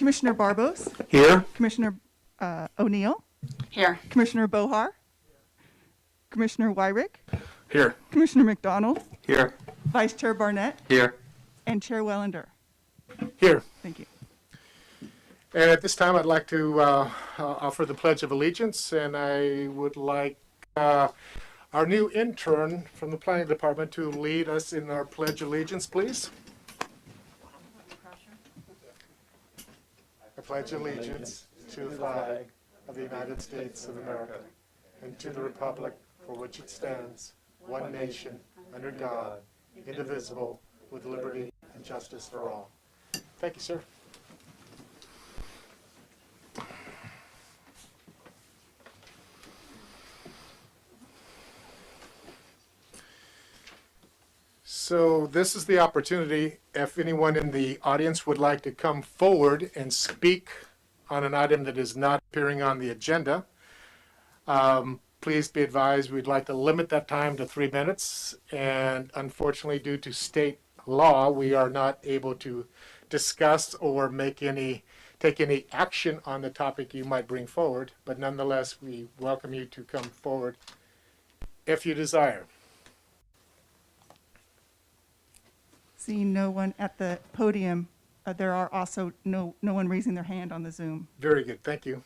Commissioner Barbos, Here. Commissioner O'Neill, Here. Commissioner Bohar, Commissioner Wyrick, Here. Commissioner McDonald, Here. Vice Chair Barnett, Here. and Chair Wellender. Here. Thank you. And at this time, I'd like to offer the Pledge of Allegiance, and I would like our new intern from the Planning Department to lead us in our Pledge of Allegiance, please. I pledge allegiance to the flag of the United States of America and to the republic for which it stands, one nation, under God, indivisible, with liberty and justice for all. Thank you, sir. So this is the opportunity, if anyone in the audience would like to come forward and speak on an item that is not appearing on the agenda. Please be advised, we'd like to limit that time to 3 minutes. And unfortunately, due to state law, we are not able to discuss or take any action on the topic you might bring forward. But nonetheless, we welcome you to come forward if you desire. Seeing no one at the podium, there are also no one raising their hand on the Zoom. Very good, thank you.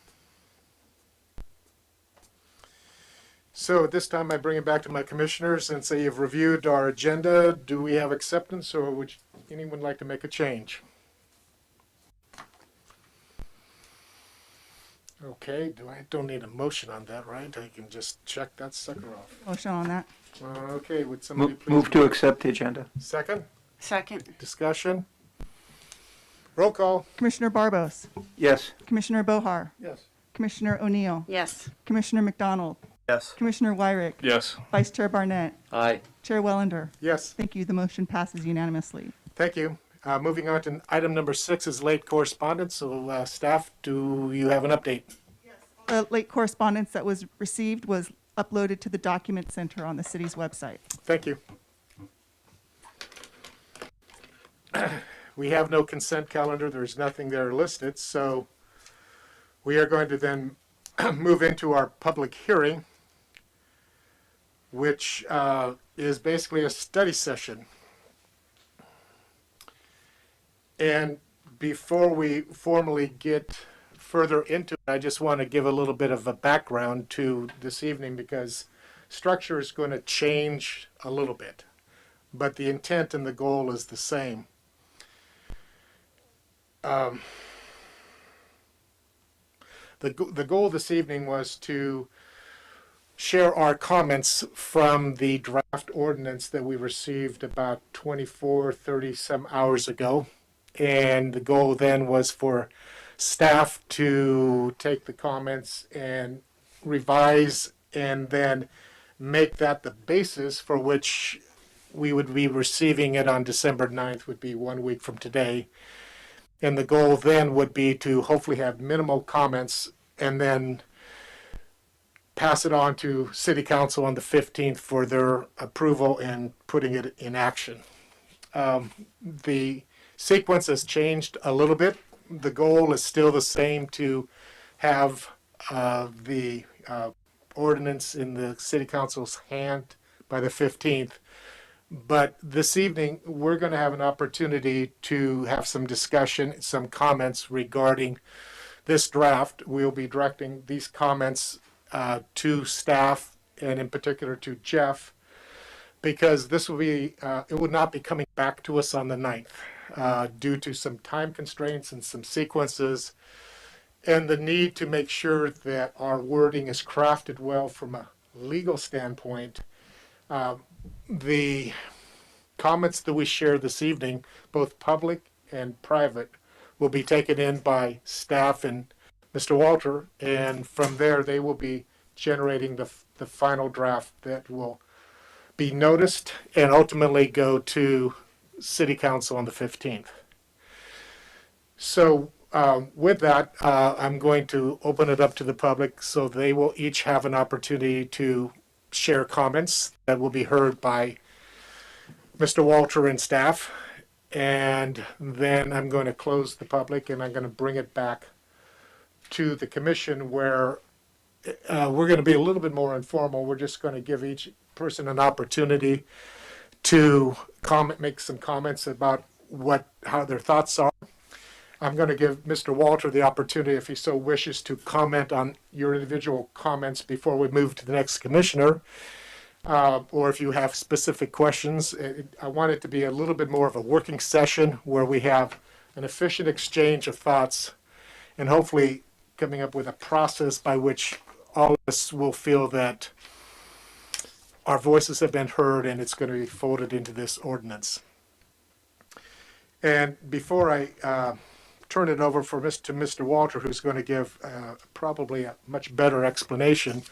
So at this time, I bring it back to my commissioners and say you've reviewed our agenda. Do we have acceptance, or would anyone like to make a change? Okay, I don't need a motion on that, right? I can just check that sucker off. Motion on that. Okay, would somebody please? Move to accept the agenda. Second, Second. discussion. Roll call. Commissioner Barbos, Yes. Commissioner Bohar, Yes. Commissioner O'Neill, Yes. Commissioner McDonald, Yes. Commissioner Wyrick, Yes. Vice Chair Barnett, Aye. Chair Wellender. Yes. Thank you. The motion passes unanimously. Thank you. Moving on to item number 6 is late correspondence. So staff, do you have an update? The late correspondence that was received was uploaded to the document center on the city's website. Thank you. We have no consent calendar. There's nothing there listed. So we are going to then move into our public hearing, which is basically a study session. And before we formally get further into it, I just want to give a little bit of a background to this evening, because structure is going to change a little bit, but the intent and the goal is the same. The goal this evening was to share our comments from the draft ordinance that we received about 30 some hours ago. And the goal then was for staff to take the comments and revise and then make that the basis for which we would be receiving it on December 9th, would be 1 week from today. And the goal then would be to hopefully have minimal comments and then pass it on to City Council on the 15th for their approval and putting it in action. The sequence has changed a little bit. The goal is still the same, to have the ordinance in the City Council's hand by the 15th. But this evening, we're going to have an opportunity to have some discussion, some comments regarding this draft. We'll be directing these comments to staff, and in particular to Jeff, because this will be, it would not be coming back to us on the 9th due to some time constraints and some sequences, and the need to make sure that our wording is crafted well from a legal standpoint. The comments that we share this evening, both public and private, will be taken in by staff and Mr. Walter, and from there they will be generating the final draft that will be noticed and ultimately go to City Council on the 15th. So with that, I'm going to open it up to the public, so they will each have an opportunity to share comments that will be heard by Mr. Walter and staff. and then I'm going to close the public, and I'm going to bring it back to the commission where we're going to be a little bit more informal. We're just going to give each person an opportunity to make some comments about how their thoughts are. I'm going to give Mr. Walter the opportunity, if he so wishes, to comment on your individual comments before we move to the next commissioner. Or if you have specific questions. I want it to be a little bit more of a working session where we have an efficient exchange of thoughts and hopefully coming up with a process by which all of us will feel that our voices have been heard and it's going to be folded into this ordinance. And before I turn it over to Mr. Walter, who's going to give probably a much better explanation,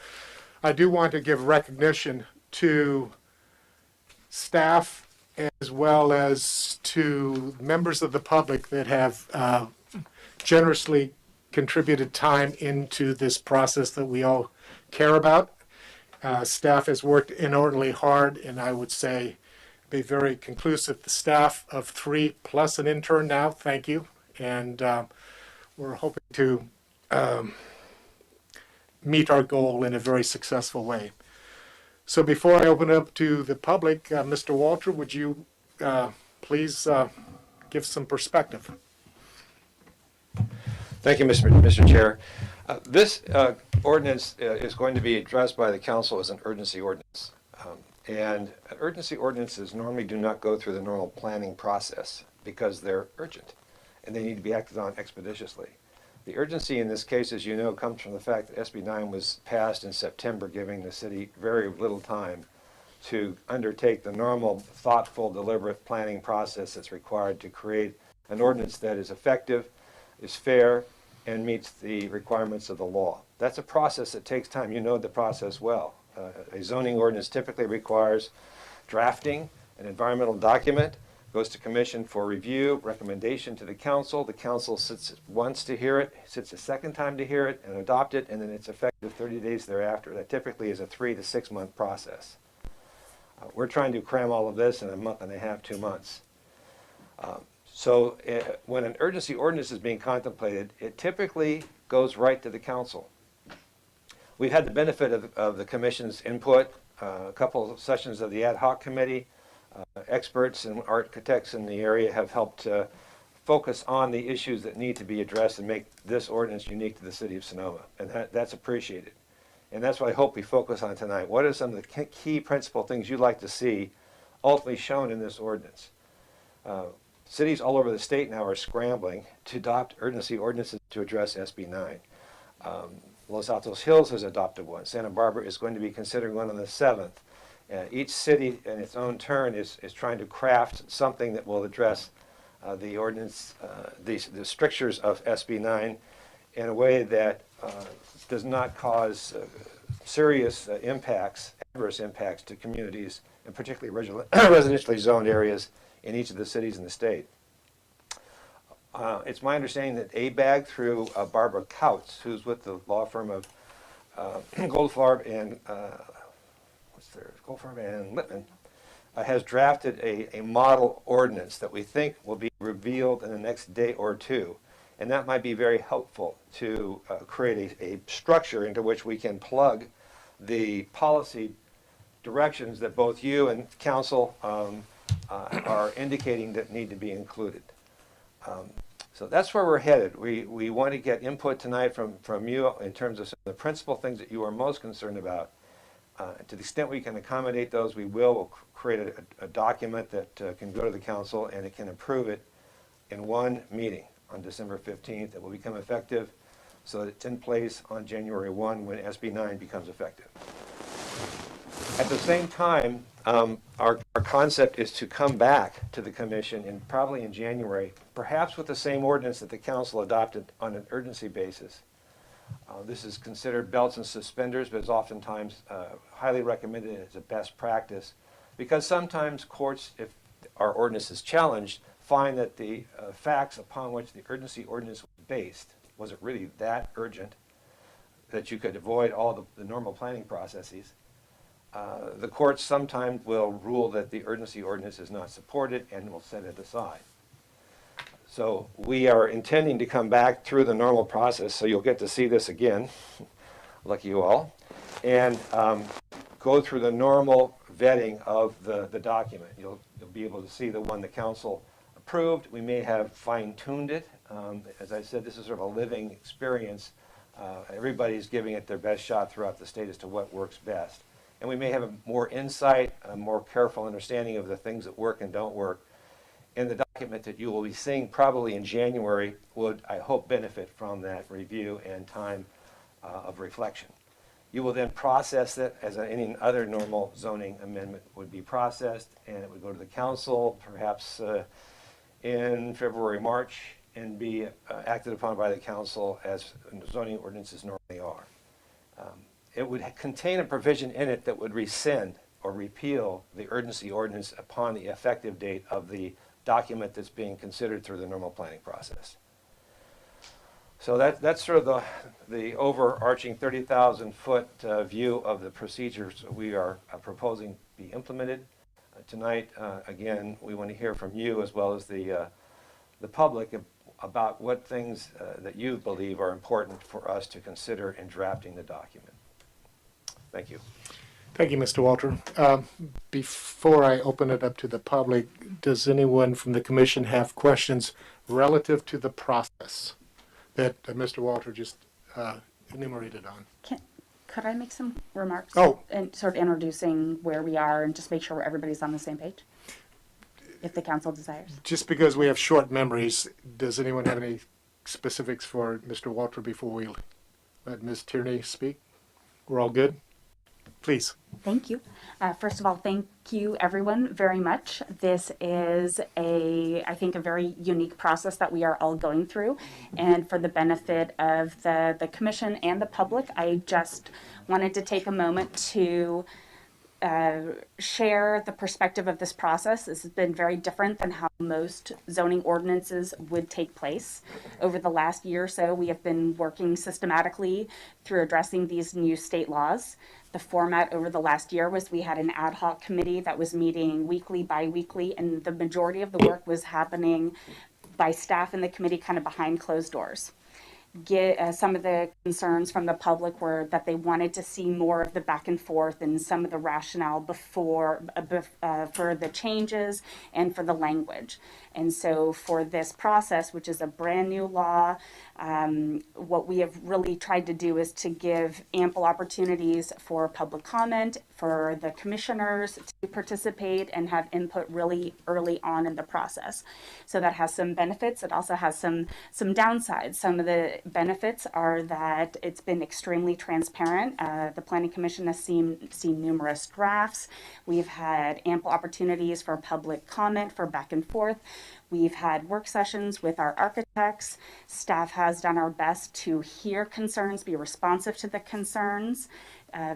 I do want to give recognition to staff as well as to members of the public that have generously contributed time into this process that we all care about. Staff has worked inordinately hard, and I would say be very conclusive. The staff of 3 plus an intern now, thank you. And we're hoping to meet our goal in a very successful way. So before I open it up to the public, Mr. Walter, would you please give some perspective? Thank you, Mr. Chair. This ordinance is going to be addressed by the council as an urgency ordinance. And urgency ordinances normally do not go through the normal planning process because they're urgent and they need to be acted on expeditiously. The urgency in this case, as you know, comes from the fact that SB 9 was passed in September, giving the city very little time to undertake the normal, thoughtful, deliberate planning process that's required to create an ordinance that is effective, is fair, and meets the requirements of the law. That's a process that takes time. You know the process well. A zoning ordinance typically requires drafting an environmental document, goes to commission for review, recommendation to the council. The council sits once to hear it, sits a second time to hear it and adopt it, and then it's effective 30 days thereafter. That typically is a 3 to 6 month process. We're trying to cram all of this in a month and a half, 2 months. So when an urgency ordinance is being contemplated, it typically goes right to the council. We've had the benefit of the commission's input, a couple of sessions of the ad hoc committee. Experts and architects in the area have helped focus on the issues that need to be addressed and make this ordinance unique to the city of Sonoma, and that's appreciated. And that's what I hope we focus on tonight. What are some of the key principal things you'd like to see ultimately shown in this ordinance? Cities all over the state now are scrambling to adopt urgency ordinances to address SB 9. Los Altos Hills has adopted one. Santa Barbara is going to be considering one on the 7th. Each city in its own turn is trying to craft something that will address the ordinance, the strictures of SB 9 in a way that does not cause serious adverse impacts to communities, and particularly residentially zoned areas in each of the cities in the state. It's my understanding that ABAG, through Barbara Kautz, who's with the law firm of Goldfarb and Lippman, has drafted a model ordinance that we think will be revealed in the next day or two. And that might be very helpful to create a structure into which we can plug the policy directions that both you and council are indicating that need to be included. So that's where we're headed. We want to get input tonight from you in terms of some of the principal things that you are most concerned about. To the extent we can accommodate those, we'll create a document that can go to the council and it can approve it in one meeting on December 15th. It will become effective so that it's in place on January 1 when SB 9 becomes effective. At the same time, our concept is to come back to the commission probably in January, perhaps with the same ordinance that the council adopted on an urgency basis. This is considered belts and suspenders, but is oftentimes highly recommended as a best practice because sometimes courts, if our ordinance is challenged, find that the facts upon which the urgency ordinance was based, was it really that urgent that you could avoid all the normal planning processes? The courts sometimes will rule that the urgency ordinance is not supported and will set it aside. So we are intending to come back through the normal process, so you'll get to see this again, lucky you all, and go through the normal vetting of the document. You'll be able to see the one the council approved. We may have fine-tuned it. As I said, this is sort of a living experience. Everybody's giving it their best shot throughout the state as to what works best. And we may have a more insight, a more careful understanding of the things that work and don't work. And the document that you will be seeing probably in January would, I hope, benefit from that review and time of reflection. You will then process it as any other normal zoning amendment would be processed, and it would go to the council perhaps in February, March, and be acted upon by the council as zoning ordinances normally are. It would contain a provision in it that would rescind or repeal the urgency ordinance upon the effective date of the document that's being considered through the normal planning process. So that's sort of the overarching 30,000-foot view of the procedures we are proposing be implemented. Tonight, again, we want to hear from you as well as the public about what things that you believe are important for us to consider in drafting the document. Thank you. Thank you, Mr. Walter. Before I open it up to the public, does anyone from the commission have questions relative to the process that Mr. Walter just enumerated on? Could I make some remarks? Oh. And sort of introducing where we are and just make sure everybody's on the same page, if the council desires. Just because we have short memories, does anyone have any specifics for Mr. Walter before we let Ms. Tierney speak? We're all good? Please. Thank you. First of all, thank you everyone very much. This is I think a very unique process that we are all going through. And for the benefit of the commission and the public, I just wanted to take a moment to share the perspective of this process. This has been very different than how most zoning ordinances would take place. Over the last year or so, we have been working systematically through addressing these new state laws. The format over the last year was we had an ad hoc committee that was meeting weekly, bi-weekly, and the majority of the work was happening by staff in the committee kind of behind closed doors. Some of the concerns from the public were that they wanted to see more of the back and forth and some of the rationale for the changes and for the language. And so for this process, which is a brand new law, what we have really tried to do is to give ample opportunities for public comment, for the commissioners to participate and have input really early on in the process. So that has some benefits. It also has some downsides. Some of the benefits are that it's been extremely transparent. The Planning Commission has seen numerous drafts. We've had ample opportunities for public comment, for back and forth. We've had work sessions with our architects. Staff has done our best to hear concerns, be responsive to the concerns.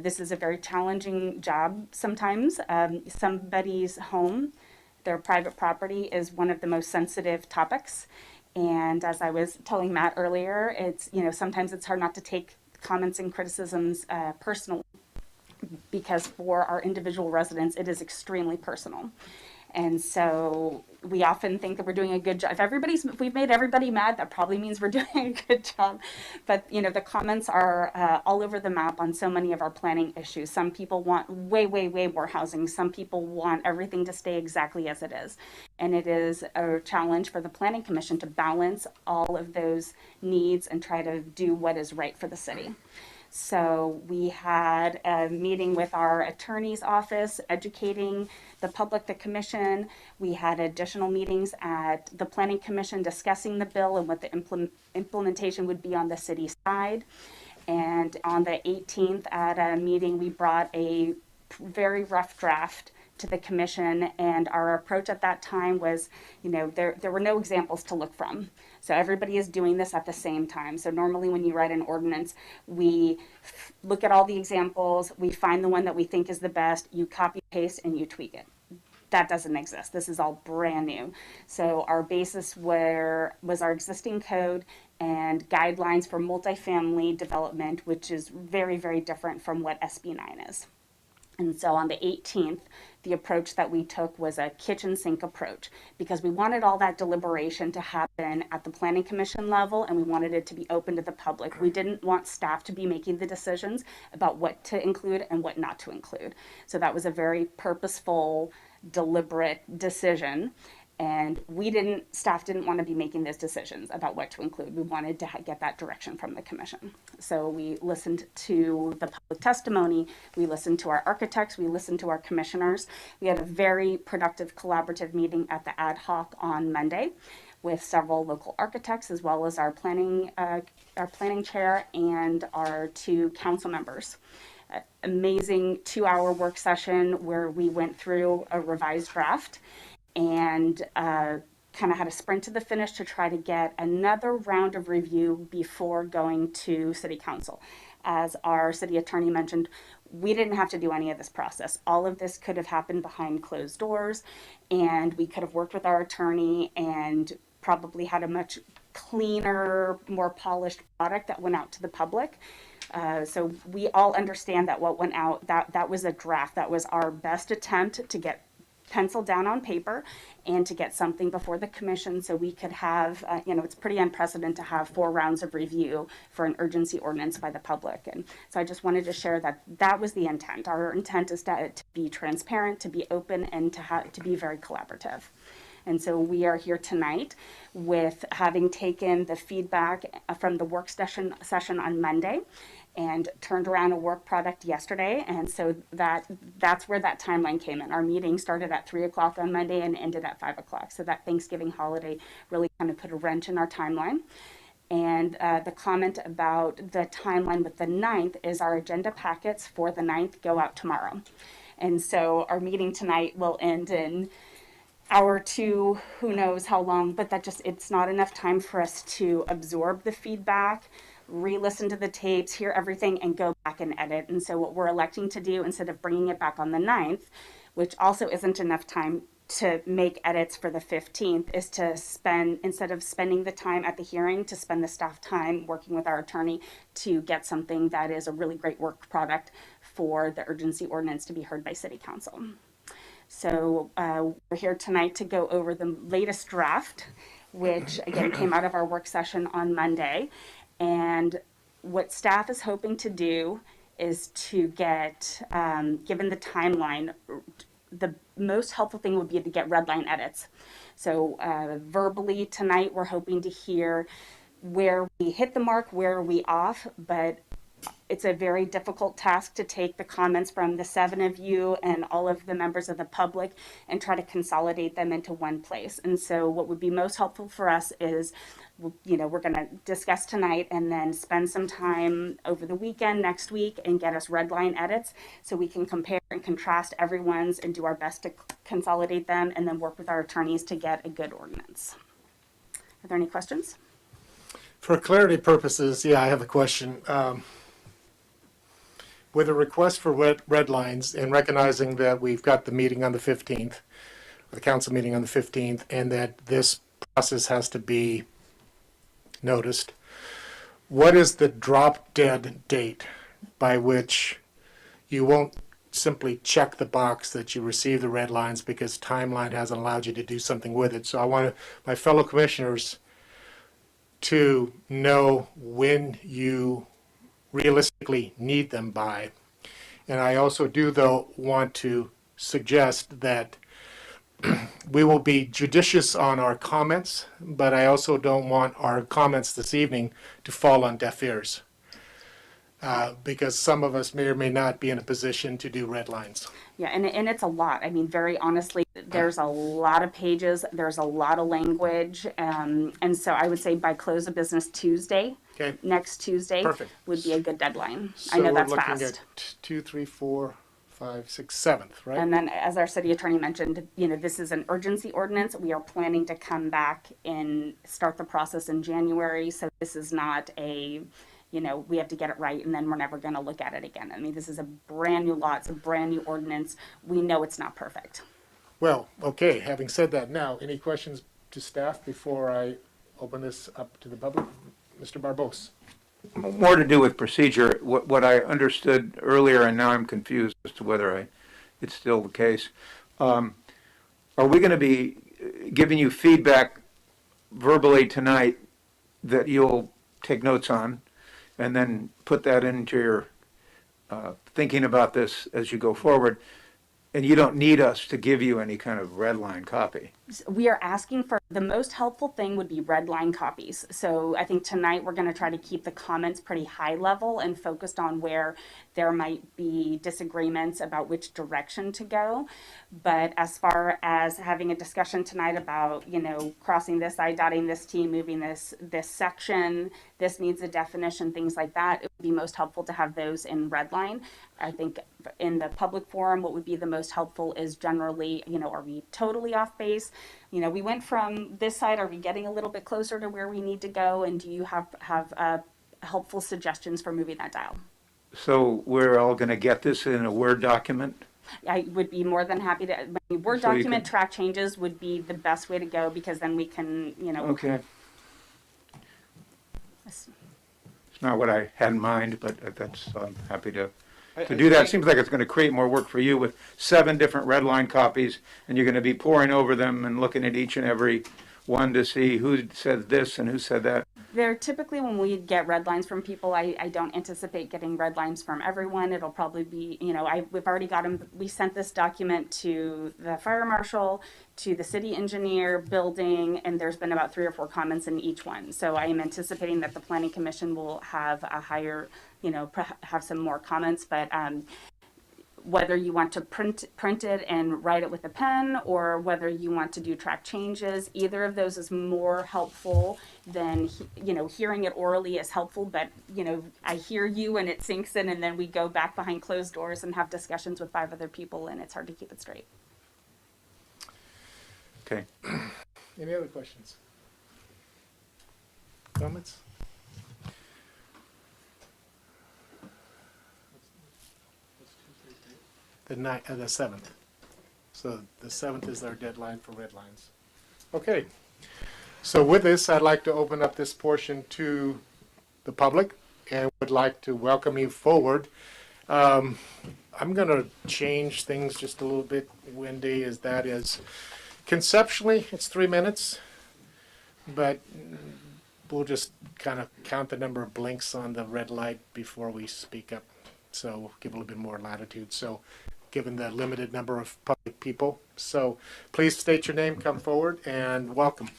This is a very challenging job sometimes. Somebody's home, their private property, is one of the most sensitive topics. And as I was telling Matt earlier, it's, sometimes it's hard not to take comments and criticisms personally, because for our individual residents, it is extremely personal. And so we often think that we're doing a good job. If we've made everybody mad, that probably means we're doing a good job. But, the comments are all over the map on so many of our planning issues. Some people want way, way, way more housing. Some people want everything to stay exactly as it is. And it is a challenge for the Planning Commission to balance all of those needs and try to do what is right for the city. So we had a meeting with our attorney's office, educating the public, the commission. We had additional meetings at the Planning Commission discussing the bill and what the implementation would be on the city side. And on the 18th at a meeting, we brought a very rough draft to the commission, and our approach at that time was, there were no examples to look from. So everybody is doing this at the same time. So normally when you write an ordinance, we look at all the examples, we find the one that we think is the best, you copy paste and you tweak it. That doesn't exist. This is all brand new. So our basis was our existing code and guidelines for multifamily development, which is very, very different from what SB 9 is. And so on the 18th, the approach that we took was a kitchen sink approach because we wanted all that deliberation to happen at the Planning Commission level and we wanted it to be open to the public. We didn't want staff to be making the decisions about what to include and what not to include. So that was a very purposeful, deliberate decision. And staff didn't want to be making those decisions about what to include. We wanted to get that direction from the commission. So we listened to the public testimony, we listened to our architects, we listened to our commissioners. We had a very productive collaborative meeting at the ad hoc on Monday with several local architects as well as our planning chair and our 2 council members. Amazing 2-hour work session where we went through a revised draft and kind of had a sprint to the finish to try to get another round of review before going to City Council. As our city attorney mentioned, we didn't have to do any of this process. All of this could have happened behind closed doors, and we could have worked with our attorney and probably had a much cleaner, more polished product that went out to the public. So we all understand that what went out, that was a draft. That was our best attempt to get pencil down on paper and to get something before the commission so we could have, it's pretty unprecedented to have 4 rounds of review for an urgency ordinance by the public. And so I just wanted to share that was the intent. Our intent is to be transparent, to be open, and to be very collaborative. And so we are here tonight with having taken the feedback from the work session on Monday and turned around a work product yesterday. And so that's where that timeline came in. Our meeting started at 3 o'clock on Monday and ended at 5 o'clock. So that Thanksgiving holiday really kind of put a wrench in our timeline. And the comment about the timeline with the 9th is our agenda packets for the 9th go out tomorrow. And so our meeting tonight will end in hour 2, who knows how long, but it's not enough time for us to absorb the feedback, re-listen to the tapes, hear everything, and go back and edit. And so what we're electing to do, instead of bringing it back on the 9th, which also isn't enough time to make edits for the 15th, is to instead of spending the time at the hearing, to spend the staff time working with our attorney to get something that is a really great work product for the urgency ordinance to be heard by City Council. So we're here tonight to go over the latest draft, which again came out of our work session on Monday. And what staff is hoping to do is to get, given the timeline, the most helpful thing would be to get red line edits. So verbally tonight, we're hoping to hear where we hit the mark, where are we off, but it's a very difficult task to take the comments from the 7 of you and all of the members of the public and try to consolidate them into one place. And so what would be most helpful for us is, we're going to discuss tonight and then spend some time over the weekend next week and get us red line edits so we can compare and contrast everyone's and do our best to consolidate them and then work with our attorneys to get a good ordinance. Are there any questions? For clarity purposes, yeah, I have a question. With a request for red lines and recognizing that we've got the meeting on the 15th, the council meeting on the 15th, and that this process has to be noticed, what is the drop dead date by which you won't simply check the box that you receive the red lines because timeline hasn't allowed you to do something with it? So I want my fellow commissioners to know when you realistically need them by. And I also do, though, want to suggest that we will be judicious on our comments, but I also don't want our comments this evening to fall on deaf ears, because some of us may or may not be in a position to do red lines. Yeah, and it's a lot. I mean, very honestly, there's a lot of pages, there's a lot of language, and so I would say by close of business Tuesday, Okay. next Tuesday, Perfect. would be a good deadline. So I know that's we're looking fast. at 2, 3, 4, 5, 6, 7th, right? And then, as our city attorney mentioned, this is an urgency ordinance. We are planning to come back and start the process in January. So this is not a, we have to get it right and then we're never going to look at it again. I mean, this is a brand new law. It's a brand new ordinance. We know it's not perfect. Well, okay, having said that, now, any questions to staff before I open this up to the public? Mr. Barbos. more to do with procedure. What I understood earlier, and now I'm confused as to whether it's still the case. Are we going to be giving you feedback verbally tonight that you'll take notes on, and then put that into your thinking about this as you go forward? And you don't need us to give you any kind of red line copy. We are asking for, the most helpful thing would be red line copies. So I think tonight we're going to try to keep the comments pretty high level and focused on where there might be disagreements about which direction to go. But as far as having a discussion tonight about, crossing this I, dotting this T, moving this section, this needs a definition, things like that, it would be most helpful to have those in red line. I think in the public forum, what would be the most helpful is generally, are we totally off base? We went from this side, are we getting a little bit closer to where we need to go? And do you have helpful suggestions for moving that dial? So we're all going to get this in a Word document? I would be more than happy to, Word So you document can- track changes would be the best way to go, because then we can, Okay. It's not what I had in mind, but that's, I'm happy to do that. It seems like it's going to create more work for you with 7 different red line copies, and you're going to be poring over them and looking at each and every one to see who said this and who said that. They're typically, when we get red lines from people, I don't anticipate getting red lines from everyone. It'll probably be, we've already got them. We sent this document to the fire marshal, to the city engineer, building, and there's been about 3 or 4 comments in each one. So I am anticipating that the planning commission will have a higher, have some more comments, but whether you want to print it and write it with a pen, or whether you want to do track changes, either of those is more helpful than, hearing it orally is helpful, but, I hear you and it sinks in, and then we go back behind closed doors and have discussions with 5 other people, and it's hard to keep it straight. Okay. Any other questions? Comments? The 7th. So the 7th is our deadline for red lines. Okay. So with this, I'd like to open up this portion to the public and would like to welcome you forward. I'm going to change things just a little bit, Wendy, that is conceptually it's 3 minutes, but we'll just kind of count the number of blinks on the red light before we speak up. So we'll give a little bit more latitude. So given the limited number of public people. So please state your name, come forward, and welcome.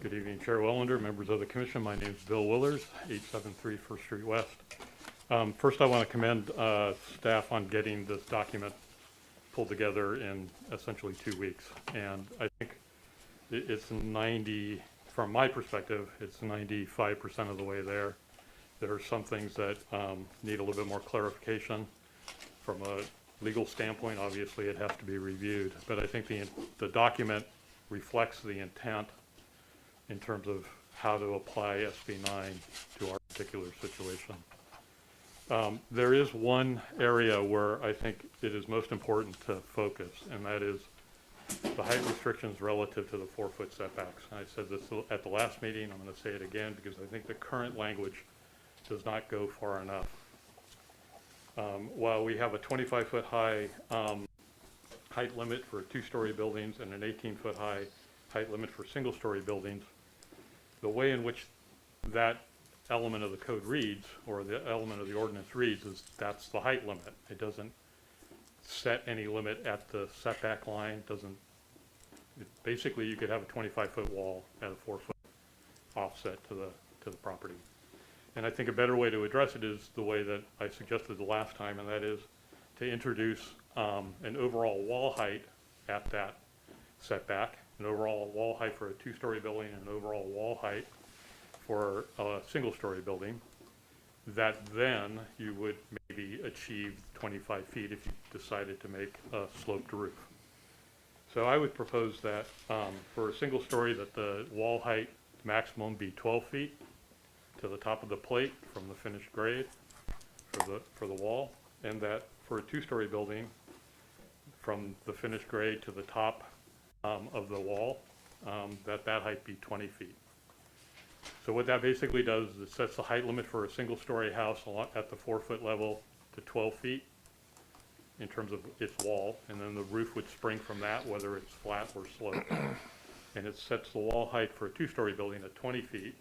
Good evening, Chair Wellender, members of the commission. My name is Bill Willers, 873 First Street West. First, I want to commend staff on getting this document pulled together in essentially 2 weeks. And I think it's from my perspective, it's 95% of the way there. There are some things that need a little bit more clarification. From a legal standpoint, obviously it has to be reviewed, but I think the document reflects the intent in terms of how to apply SB 9 to our particular situation. There is one area where I think it is most important to focus, and that is the height restrictions relative to the 4-foot setbacks. And I said this at the last meeting, I'm going to say it again because I think the current language does not go far enough. While we have a 25-foot high height limit for 2-story buildings and an 18-foot high height limit for single-story buildings, the way in which that element of the code reads, or the element of the ordinance reads, is that's the height limit. It doesn't set any limit at the setback line. Basically, you could have a 25-foot wall at a 4-foot offset to the property. And I think a better way to address it is the way that I suggested the last time, and that is to introduce an overall wall height at that setback, an overall wall height for a 2-story building, and an overall wall height for a single-story building, that then you would maybe achieve 25 feet if you decided to make a sloped roof. So I would propose that for a single-story that the wall height maximum be 12 feet to the top of the plate from the finished grade for the wall, and that for a 2-story building from the finished grade to the top of the wall, that height be 20 feet. So what that basically does is it sets the height limit for a single-story house at the 4-foot level to 12 feet in terms of its wall, and then the roof would spring from that, whether it's flat or sloped. And it sets the wall height for a 2-story building at 20 feet,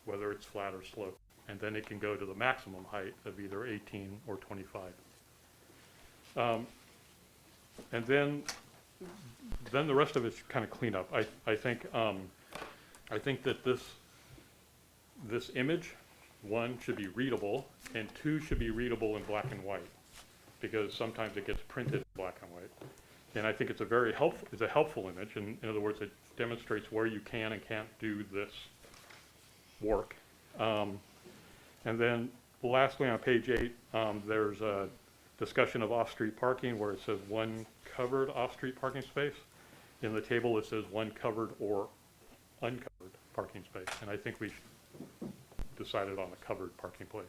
whether it's flat or sloped. And then it can go to the maximum height of either 18 or 25. And then the rest of it's kind of cleanup. I think that this image, 1, should be readable, and 2, should be readable in black and white, because sometimes it gets printed in black and white. And I think it's a helpful image. In other words, it demonstrates where you can and can't do this work. And then lastly, on page 8, there's a discussion of off-street parking where it says 1 covered off-street parking space. In the table, it says 1 covered or uncovered parking space. And I think we decided on a covered parking place.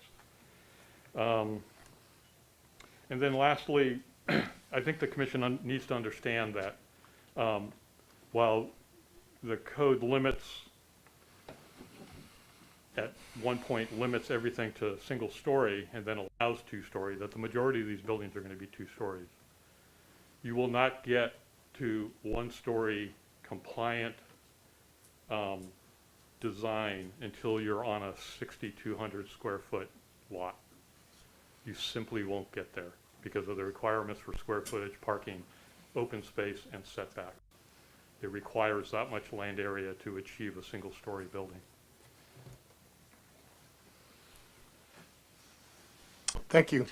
And then lastly, I think the commission needs to understand that while the code limits, at one point limits everything to single story and then allows 2-story, that the majority of these buildings are going to be 2 stories. You will not get to 1-story compliant design until you're on a 6,200 square foot lot. You simply won't get there because of the requirements for square footage, parking, open space, and setback. It requires that much land area to achieve a single-story building. Thank you.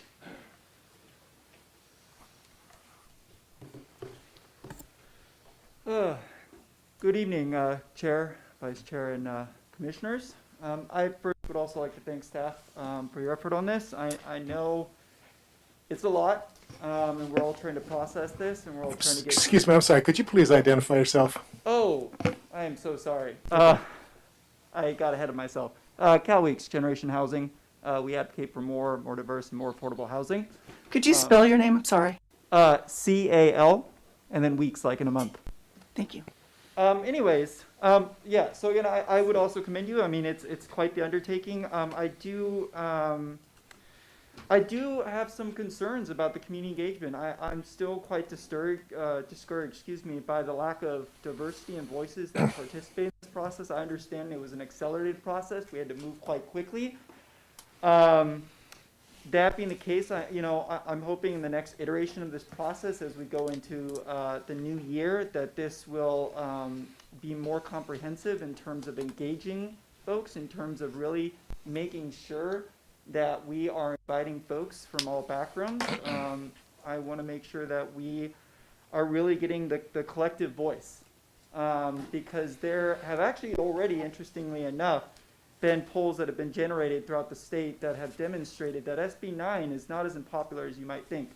Good evening, Chair, Vice Chair, and Commissioners. I first would also like to thank staff for your effort on this. I know it's a lot, and we're all trying to process this, and we're all trying to get... Excuse me, I'm sorry. Could you please identify yourself? Oh, I am so sorry. I got ahead of myself. Cal Weeks, Generation Housing. We advocate for more diverse and more affordable housing. Could you spell your name? I'm sorry. CAL, and then weeks, like in a month. Thank you. Anyways, yeah, so again, I would also commend you. I mean, it's quite the undertaking. I do have some concerns about the community engagement. I'm still quite discouraged, by the lack of diversity and voices that participate in this process. I understand it was an accelerated process. We had to move quite quickly. That being the case, I'm hoping in the next iteration of this process, as we go into the new year, that this will be more comprehensive in terms of engaging folks, in terms of really making sure that we are inviting folks from all backgrounds. I want to make sure that we are really getting the collective voice, because there have actually already, interestingly enough, been polls that have been generated throughout the state that have demonstrated that SB 9 is not as unpopular as you might think.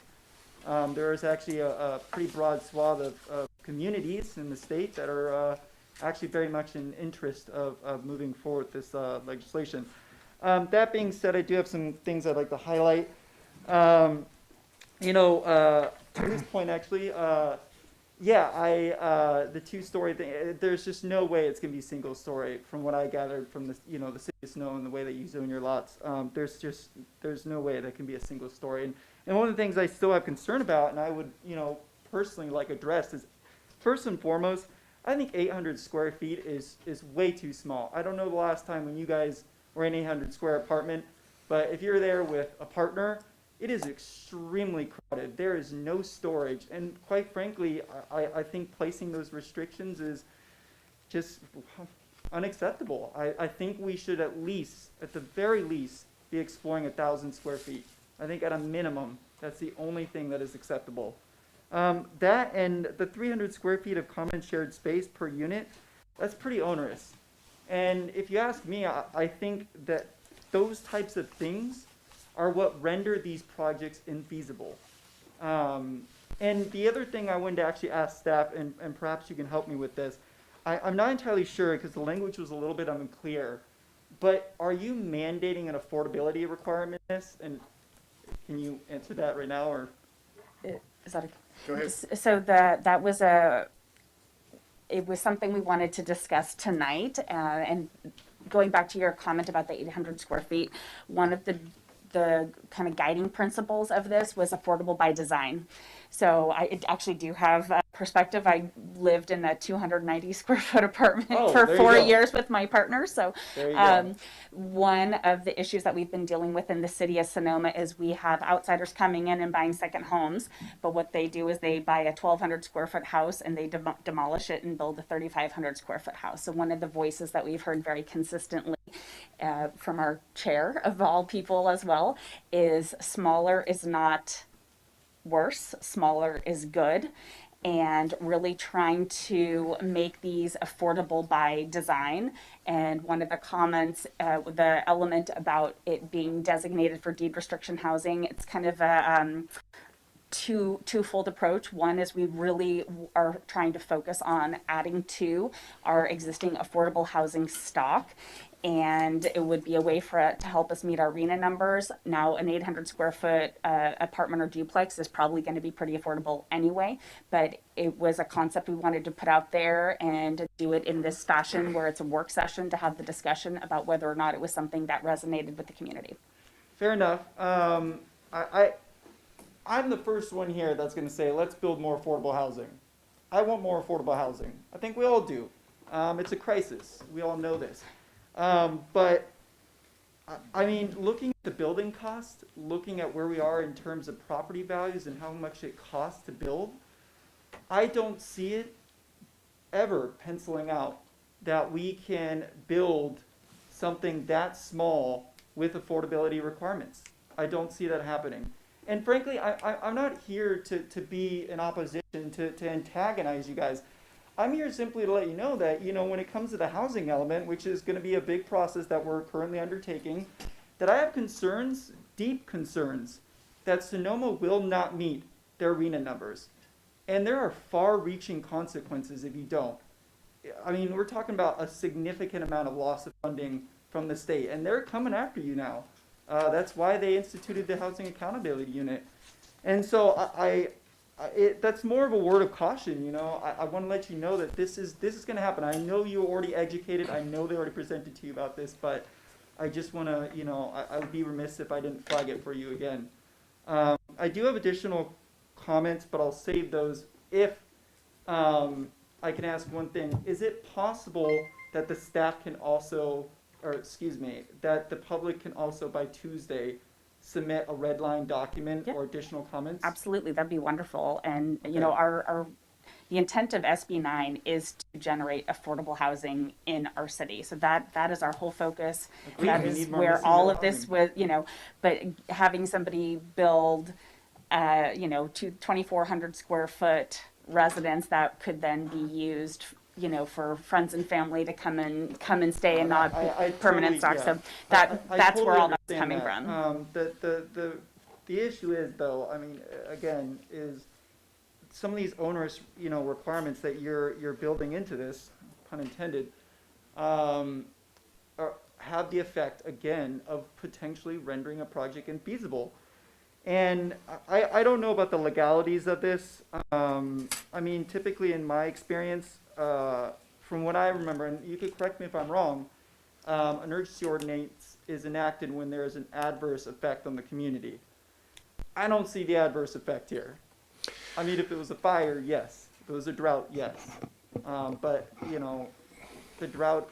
There is actually a pretty broad swath of communities in the state that are actually very much in interest of moving forward with this legislation. That being said, I do have some things I'd like to highlight. To this point, actually, the 2-story thing, there's just no way it's going to be single story from what I gathered from the city of Snow and the way that you zone your lots. There's no way that can be a single story. And one of the things I still have concern about, and I would, personally like addressed, is first and foremost, I think 800 square feet is way too small. I don't know the last time when you guys were in an 800 square apartment, but if you're there with a partner, it is extremely crowded. There is no storage. And quite frankly, I think placing those restrictions is just unacceptable. I think we should at the very least, be exploring 1,000 square feet. I think at a minimum, that's the only thing that is acceptable. That and the 300 square feet of common shared space per unit, that's pretty onerous. And if you ask me, I think that those types of things are what render these projects infeasible. And the other thing I wanted to actually ask staff, and perhaps you can help me with this, I'm not entirely sure because the language was a little bit unclear, but are you mandating an affordability requirement in this? And can you answer that right now, or? Is that Go ahead. So it was something we wanted to discuss tonight, and going back to your comment about the 800 square feet, one of the kind of guiding principles of this was affordable by design. So I actually do have perspective. I lived in a 290 square foot apartment Oh, for there you 4 go. years with my partner. So There you go. one of the issues that we've been dealing with in the city of Sonoma is we have outsiders coming in and buying second homes. But what they do is they buy a 1,200 square foot house and they demolish it and build a 3,500 square foot house. So one of the voices that we've heard very consistently from our chair of all people as well is smaller is not worse, smaller is good, and really trying to make these affordable by design. And one of the comments, the element about it being designated for deed restriction housing, it's kind of a twofold approach. One is we really are trying to focus on adding to our existing affordable housing stock, and it would be a way for it to help us meet our RENA numbers. Now, an 800 square foot apartment or duplex is probably going to be pretty affordable anyway, but it was a concept we wanted to put out there and do it in this fashion where it's a work session to have the discussion about whether or not it was something that resonated with the community. Fair enough. I'm the first one here that's going to say, let's build more affordable housing. I want more affordable housing. I think we all do. It's a crisis. We all know this. But I mean, looking at the building cost, looking at where we are in terms of property values and how much it costs to build, I don't see it ever penciling out that we can build something that small with affordability requirements. I don't see that happening. And frankly, I'm not here to be in opposition, to antagonize you guys. I'm here simply to let you know that, when it comes to the housing element, which is going to be a big process that we're currently undertaking, that I have concerns, deep concerns, that Sonoma will not meet their RENA numbers. And there are far-reaching consequences if you don't. I mean, we're talking about a significant amount of loss of funding from the state, and they're coming after you now. That's why they instituted the Housing Accountability Unit. And so that's more of a word of caution, I want to let you know that this is going to happen. I know you're already educated. I know they already presented to you about this, but I just want to, I would be remiss if I didn't flag it for you again. I do have additional comments, but I'll save those if I can ask one thing. Is it possible that the staff can also, that the public can also by Tuesday submit a red line document or additional comments? Absolutely, that'd be wonderful. And the intent of SB 9 is to generate affordable housing in our city. So that is our whole focus. Agreed. That We is need more where missing all middle of this housing. was, but having somebody build, 2,400 square foot residence that could then be used, for friends and family to come and stay and not I permanent totally- stock. yeah. So that's totally where all that's understand coming that. from. The issue is, though, I mean, again, is some of these onerous, requirements that you're building into this, pun intended, have the effect, again, of potentially rendering a project infeasible. And I don't know about the legalities of this. I mean, typically in my experience, from what I remember, and you could correct me if I'm wrong, an urgency ordinance is enacted when there is an adverse effect on the community. I don't see the adverse effect here. I mean, if it was a fire, yes. If it was a drought, yes. But, the drought,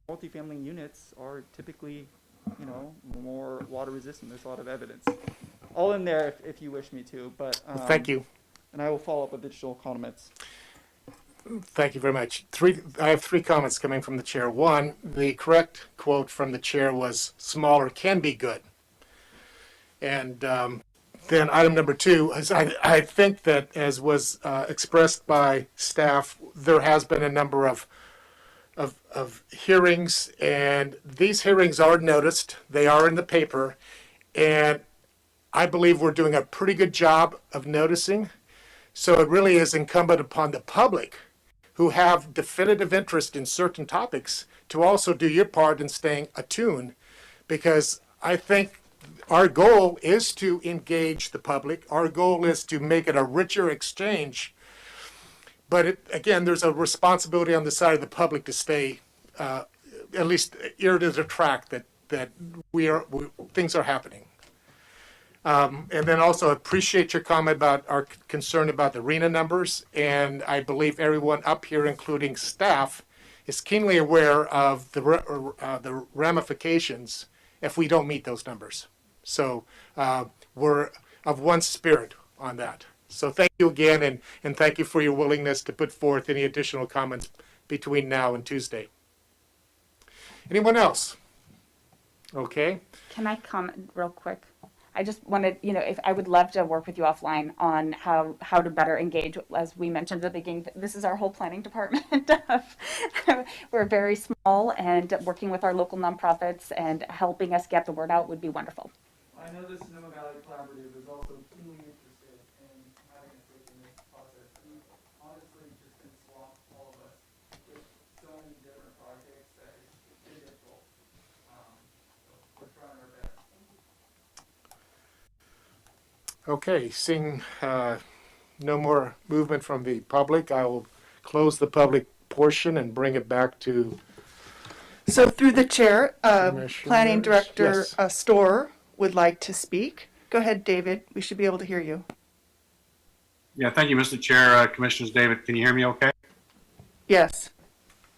multifamily units are typically, more water resistant. There's a lot of evidence. All in there if you wish me to, but. Thank you. And I will follow up with additional comments. Thank you very much. I have three comments coming from the chair. One, the correct quote from the chair was smaller can be good. And then item number two is I think that, as was expressed by staff, there has been a number of hearings, and these hearings are noticed. They are in the paper, and I believe we're doing a pretty good job of noticing. So it really is incumbent upon the public who have definitive interest in certain topics to also do your part in staying attuned, because I think our goal is to engage the public. Our goal is to make it a richer exchange. But again, there's a responsibility on the side of the public to stay at least ear to the track that things are happening. And then also appreciate your comment about our concern about the RENA numbers. And I believe everyone up here, including staff, is keenly aware of the ramifications if we don't meet those numbers. So we're of one spirit on that. So thank you again, and thank you for your willingness to put forth any additional comments between now and Tuesday. Anyone else? Okay. Can I comment real quick? I just wanted, if I would love to work with you offline on how to better engage. As we mentioned at the beginning, this is our whole planning department. We're very small, and working with our local nonprofits and helping us get the word out would be wonderful. I know the Sonoma Valley Collaborative is also keenly interested in having a say in this process. We've honestly just been swamped, all of us, with so many different projects that it's been difficult. So we're trying our best. Okay, seeing no more movement from the public, I will close the public portion and bring it back to So through the chair, Commissioners, Planning Director yes. Storr would like to speak. Go ahead, David. We should be able to hear you. Yeah, thank you, Mr. Chair. Commissioners, David, can you hear me okay? Yes.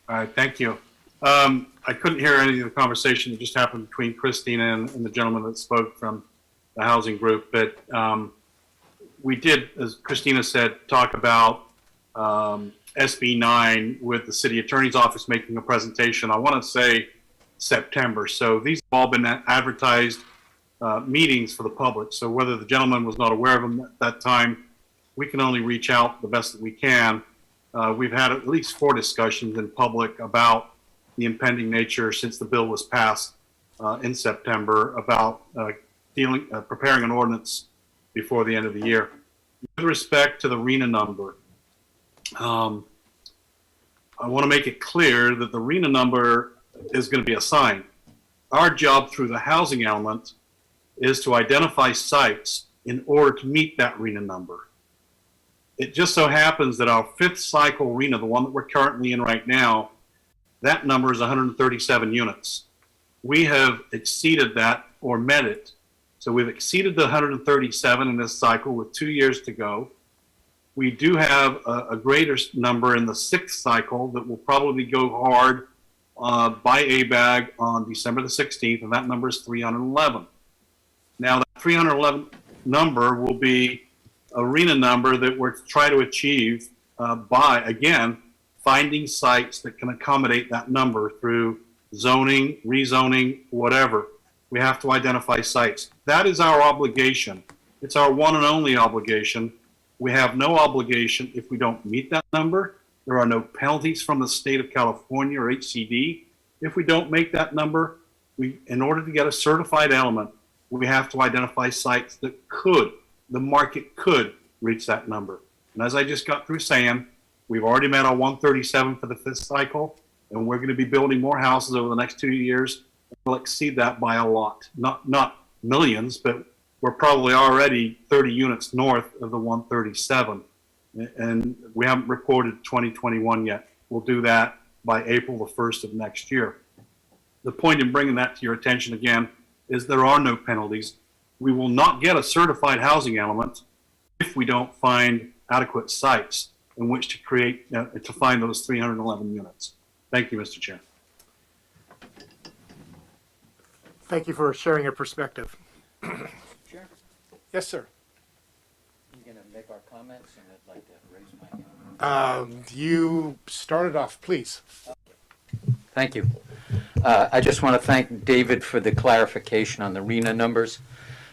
All right, thank you. I couldn't hear any of the conversation that just happened between Christina and the gentleman that spoke from the housing group, but we did, as Christina said, talk about SB 9 with the city attorney's office making a presentation. I want to say September. So these have all been advertised meetings for the public. So whether the gentleman was not aware of them at that time, we can only reach out the best that we can. We've had at least 4 discussions in public about the impending nature since the bill was passed in September about preparing an ordinance before the end of the year. With respect to the RENA number, I want to make it clear that the RENA number is going to be assigned. Our job through the housing element is to identify sites in order to meet that RENA number. It just so happens that our 5th cycle RENA, the one that we're currently in right now, that number is 137 units. We have exceeded that or met it. So we've exceeded the 137 in this cycle with 2 years to go. We do have a greater number in the 6th cycle that will probably go hard by ABAG on December the 16th, and that number is 311. Now that 311 number will be a RENA number that we're trying to achieve by, again, finding sites that can accommodate that number through zoning, rezoning, whatever. We have to identify sites. That is our obligation. It's our one and only obligation. We have no obligation if we don't meet that number. There are no penalties from the state of California or HCD. If we don't make that number, in order to get a certified element, we have to identify sites that the market could reach that number. And as I just got through saying, we've already met our 137 for the 5th cycle, and we're going to be building more houses over the next 2 years. We'll exceed that by a lot. Not millions, but we're probably already 30 units north of the 137. And we haven't reported 2021 yet. We'll do that by April the 1st of next year. The point in bringing that to your attention again is there are no penalties. We will not get a certified housing element if we don't find adequate sites in which to create, to find those 311 units. Thank you, Mr. Chair. Thank you for sharing your perspective. Sure. Yes, sir. You're going to make our comments, and I'd like to raise my hand. You started off, please. Thank you. I just want to thank David for the clarification on the RENA numbers.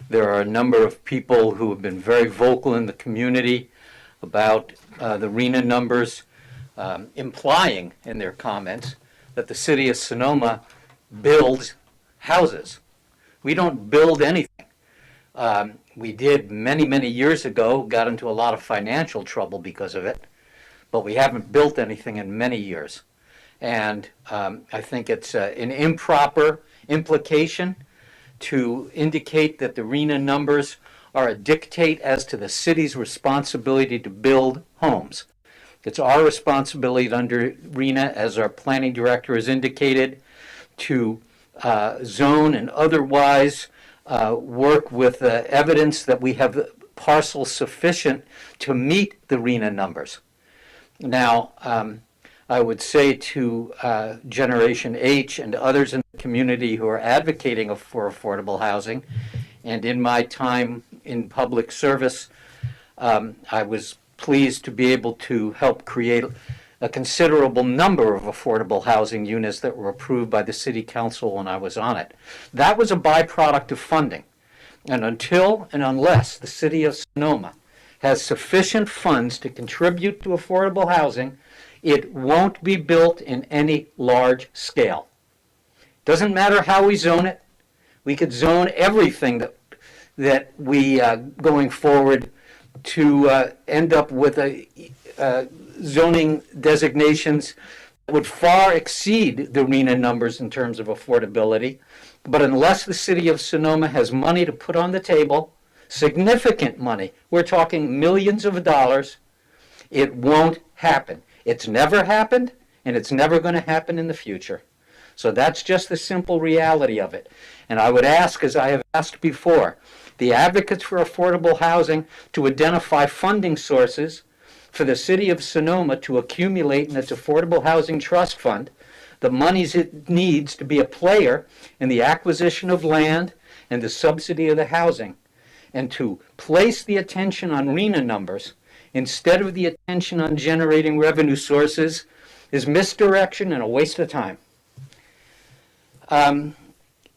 There are a number of people who have been very vocal in the community about the RENA numbers, implying in their comments that the city of Sonoma builds houses. We don't build anything. We did many, many years ago, got into a lot of financial trouble because of it, but we haven't built anything in many years. And I think it's an improper implication to indicate that the RENA numbers are a dictate as to the city's responsibility to build homes. It's our responsibility under RENA, as our planning director has indicated, to zone and otherwise work with evidence that we have parcels sufficient to meet the RENA numbers. Now, I would say to Generation H and others in the community who are advocating for affordable housing, and in my time in public service, I was pleased to be able to help create a considerable number of affordable housing units that were approved by the City Council when I was on it. That was a byproduct of funding. And until and unless the City of Sonoma has sufficient funds to contribute to affordable housing, it won't be built in any large scale. Doesn't matter how we zone it. We could zone everything that we, going forward, to end up with zoning designations that would far exceed the RENA numbers in terms of affordability. But unless the City of Sonoma has money to put on the table, significant money, we're talking millions of dollars, it won't happen. It's never happened, and it's never going to happen in the future. So that's just the simple reality of it. And I would ask, as I have asked before, the advocates for affordable housing to identify funding sources for the City of Sonoma to accumulate in its Affordable Housing Trust Fund the monies it needs to be a player in the acquisition of land and the subsidy of the housing, and to place the attention on RENA numbers instead of the attention on generating revenue sources is misdirection and a waste of time.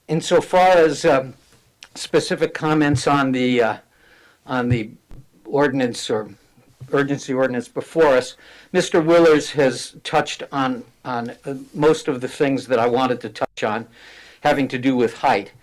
Insofar as specific comments on the ordinance or urgency ordinance before us, Mr. Willers has touched on most of the things that I wanted to touch on, having to do with height.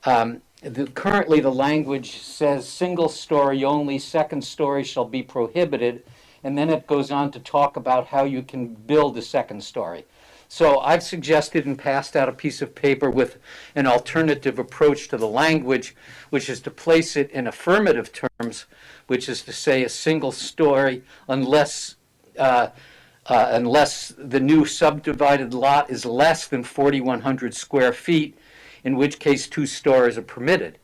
Currently, the language says single story only, second story shall be prohibited, and then it goes on to talk about how you can build a second story. So I've suggested and passed out a piece of paper with an alternative approach to the language, which is to place it in affirmative terms, which is to say a single story unless the new subdivided lot is less than 4,100 square feet, in which case 2 stories are permitted.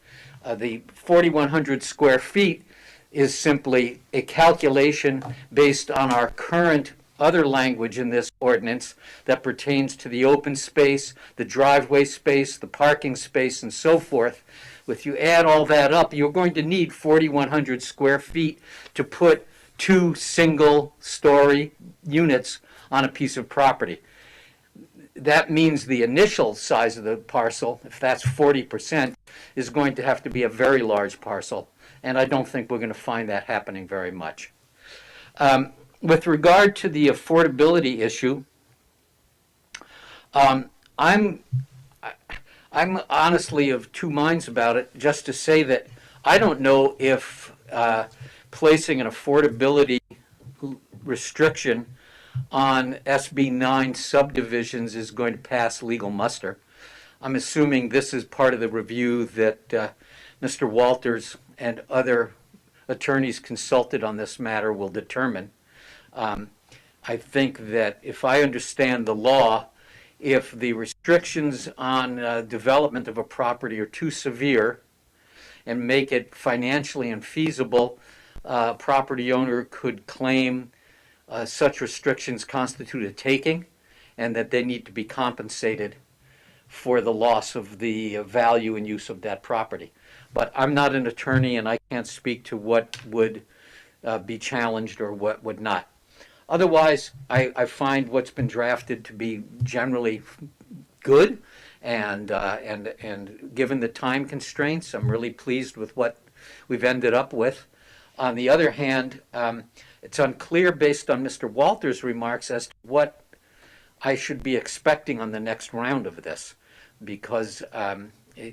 The 4,100 square feet is simply a calculation based on our current other language in this ordinance that pertains to the open space, the driveway space, the parking space, and so forth. If you add all that up, you're going to need 4,100 square feet to put 2 single-story units on a piece of property. That means the initial size of the parcel, if that's 40%, is going to have to be a very large parcel, and I don't think we're going to find that happening very much. With regard to the affordability issue, I'm honestly of two minds about it, just to say that I don't know if placing an affordability restriction on SB 9 subdivisions is going to pass legal muster. I'm assuming this is part of the review that Mr. Walters and other attorneys consulted on this matter will determine. I think that if I understand the law, if the restrictions on development of a property are too severe and make it financially infeasible, a property owner could claim such restrictions constitute a taking and that they need to be compensated for the loss of the value and use of that property. But I'm not an attorney and I can't speak to what would be challenged or what would not. Otherwise, I find what's been drafted to be generally good, and given the time constraints, I'm really pleased with what we've ended up with. On the other hand, it's unclear based on Mr. Walters' remarks as to what I should be expecting on the next round of this, because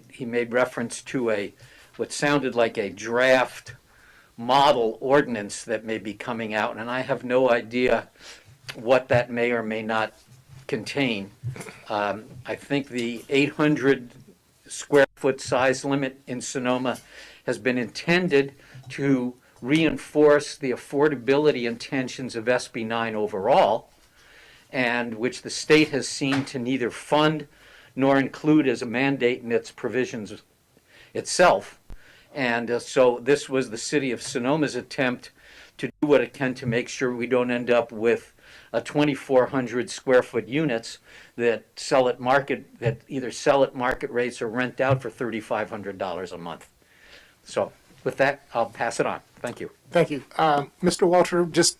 he made reference to what sounded like a draft model ordinance that may be coming out, and I have no idea what that may or may not contain. I think the 800 square foot size limit in Sonoma has been intended to reinforce the affordability intentions of SB 9 overall, and which the state has seen to neither fund nor include as a mandate in its provisions itself. And so this was the city of Sonoma's attempt to do what it can to make sure we don't end up with a 2,400 square foot units that either sell at market rates or rent out for $3,500 a month. So with that, I'll pass it on. Thank you. Thank you. Mr. Walter, just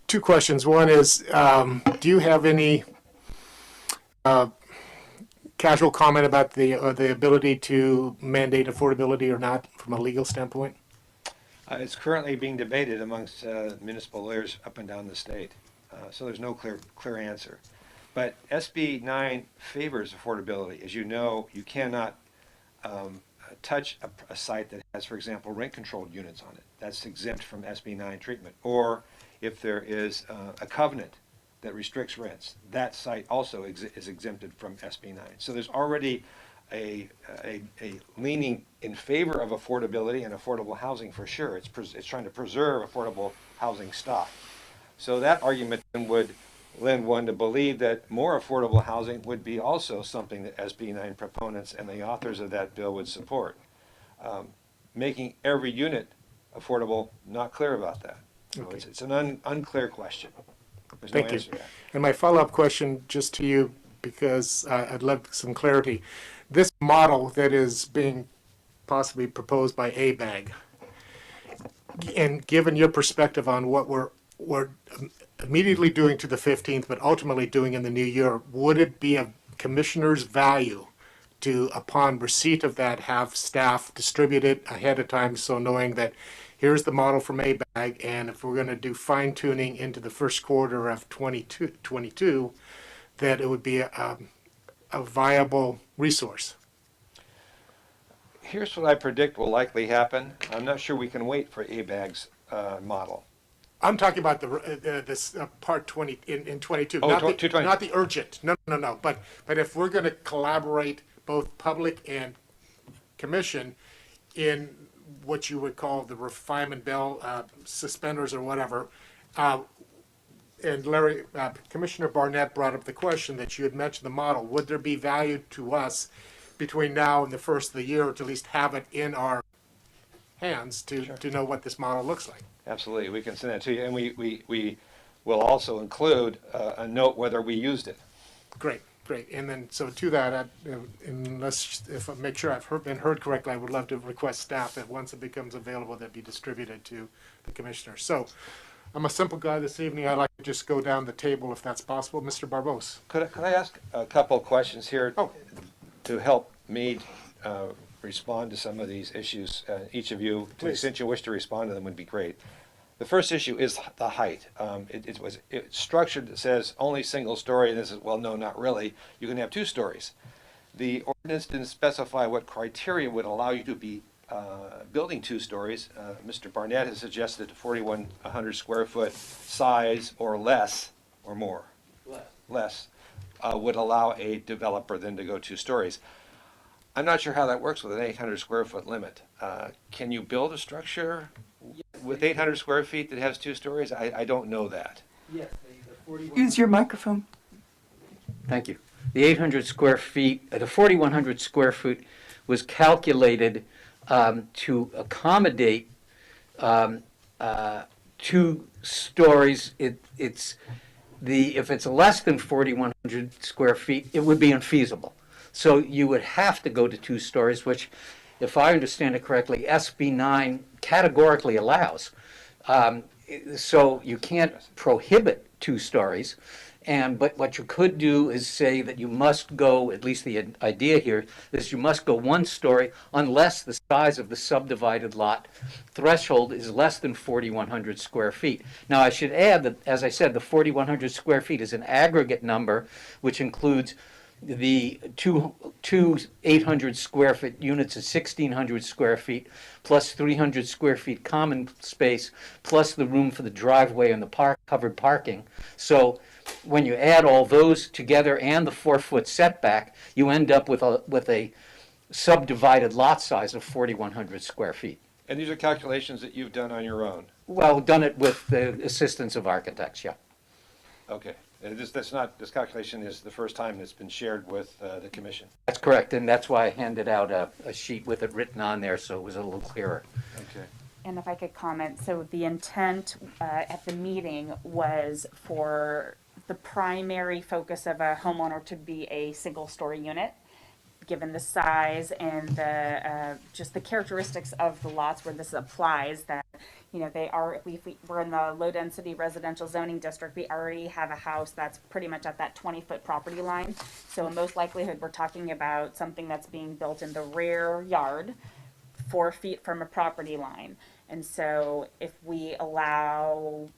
two questions. One is, do you have any casual comment about the ability to mandate affordability or not from a legal standpoint? It's currently being debated amongst municipal lawyers up and down the state, so there's no clear answer. But SB 9 favors affordability. As you know, you cannot touch a site that has, for example, rent-controlled units on it. That's exempt from SB 9 treatment. Or if there is a covenant that restricts rents, that site also is exempted from SB 9. So there's already a leaning in favor of affordability and affordable housing for sure. It's trying to preserve affordable housing stock. So that argument then would lend one to believe that more affordable housing would be also something that SB 9 proponents and the authors of that bill would support. Making every unit affordable, not clear about that. So Okay. it's an unclear question. There's Thank no you. answer to that. And my follow-up question, just to you, because I'd love some clarity. This model that is being possibly proposed by ABAG, and given your perspective on what we're immediately doing to the 15th, but ultimately doing in the new year, would it be a commissioner's value to, upon receipt of that, have staff distribute it ahead of time, so knowing that here's the model from ABAG, and if we're going to do fine-tuning into the first quarter of 2022, that it would be a viable resource? Here's what I predict will likely happen. I'm not sure we can wait for ABAG's model. I'm talking about this part 20 in 22, Oh, not, 220. not the urgent. No. But if we're going to collaborate, both public and commission, in what you would call the refinement bill, suspenders or whatever, and Larry, Commissioner Barnett brought up the question that you had mentioned the model. Would there be value to us between now and the first of the year to at least have it in our hands to know what this model looks like? Absolutely, we can send that to you, and we will also include a note whether we used it. Great. And then, so to that, if I make sure I've been heard correctly, I would love to request staff that once it becomes available, that be distributed to the commissioners. So I'm a simple guy this evening. I'd like to just go down the table if that's possible. Mr. Barbos. Could I ask a couple of questions here to help me respond to some of these issues? Each of you, to the extent you wish to respond to them, would be great. The first issue is the height. It's structured that says only single story, and this is, well, no, not really. You can have 2 stories. The ordinance didn't specify what criteria would allow you to be building 2 stories. Mr. Barnett has suggested a 4,100 square foot size or less, or more. Less would allow a developer then to go 2 stories. I'm not sure how that works with an 800 square foot limit. Can you build a structure with 800 square feet that has 2 stories? I don't know that. Yes, the 41. Use your microphone. Thank you. The 800 square feet, the 4,100 square foot was calculated to accommodate 2 stories. If it's less than 4,100 square feet, it would be unfeasible. So you would have to go to 2 stories, which, if I understand it correctly, SB 9 categorically allows. So you can't prohibit 2 stories. But what you could do is say that you must go, at least the idea here is you must go 1 story unless the size of the subdivided lot threshold is less than 4,100 square feet. Now, I should add that, as I said, the 4,100 square feet is an aggregate number, which includes the two 800 square foot units of 1,600 square feet, plus 300 square feet common space, plus the room for the driveway and the covered parking. So when you add all those together and the 4-foot setback, you end up with a subdivided lot size of 4,100 square feet. And these are calculations that you've done on your own? Well, done it with the assistance of architects, yeah. Okay. This calculation is the first time it's been shared with the commission. That's correct, and that's why I handed out a sheet with it written on there, so it was a little clearer. Okay. And if I could comment, so the intent at the meeting was for the primary focus of a homeowner to be a single-story unit, given the size and the just the characteristics of the lots where this applies. That we're in the low-density residential zoning district. We already have a house that's pretty much at that 20-foot property line. So in most likelihood, we're talking about something that's being built in the rear yard, 4 feet from a property line. And so if we allow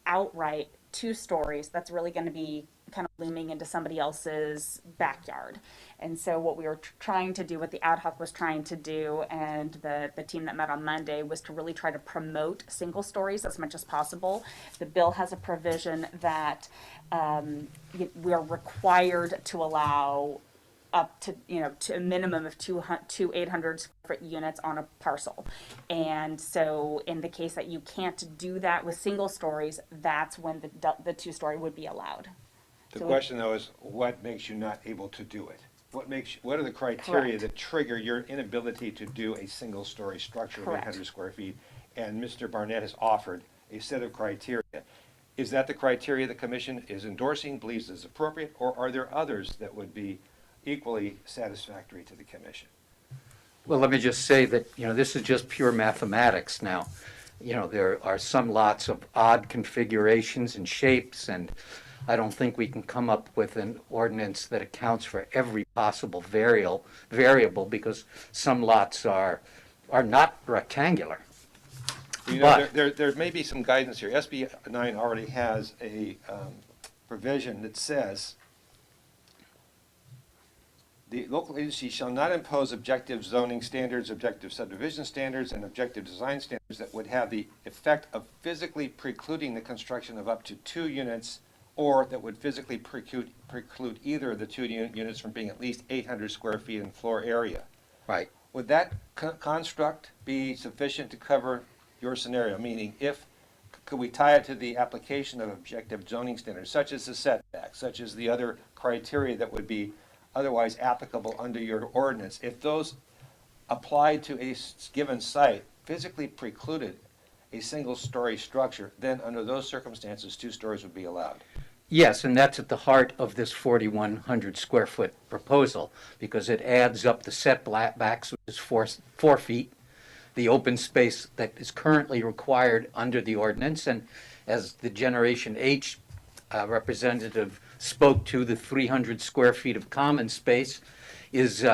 outright 2 stories, that's really going to be kind of looming into somebody else's backyard. And so what we were trying to do, what the ad hoc was trying to do, and the team that met on Monday, was to really try to promote single stories as much as possible. The bill has a provision that we're required to allow up to, to a minimum of two 800 square foot units on a parcel. And so in the case that you can't do that with single stories, that's when the 2-story would be allowed. The question, though, is what makes you not able to do it? What are the criteria Correct. that trigger your inability to do a single-story structure of Correct. 800 square feet? And Mr. Barnett has offered a set of criteria. Is that the criteria the commission is endorsing, believes is appropriate, or are there others that would be equally satisfactory to the commission? Well, let me just say that, this is just pure mathematics now. There are some lots of odd configurations and shapes, and I don't think we can come up with an ordinance that accounts for every possible variable because some lots are not rectangular. There may be some guidance here. SB 9 already has a provision that says the local agency shall not impose objective zoning standards, objective subdivision standards, and objective design standards that would have the effect of physically precluding the construction of up to 2 units, or that would physically preclude either of the 2 units from being at least 800 square feet in floor area. Right. Would that construct be sufficient to cover your scenario? Meaning, could we tie it to the application of objective zoning standards, such as the setback, such as the other criteria that would be otherwise applicable under your ordinance? If those applied to a given site physically precluded a single-story structure, then under those circumstances, 2 stories would be allowed. Yes, and that's at the heart of this 4,100 square foot proposal, because it adds up the setbacks, which is 4 feet, the open space that is currently required under the ordinance, and as the Generation H representative spoke to, the 300 square feet of common space is,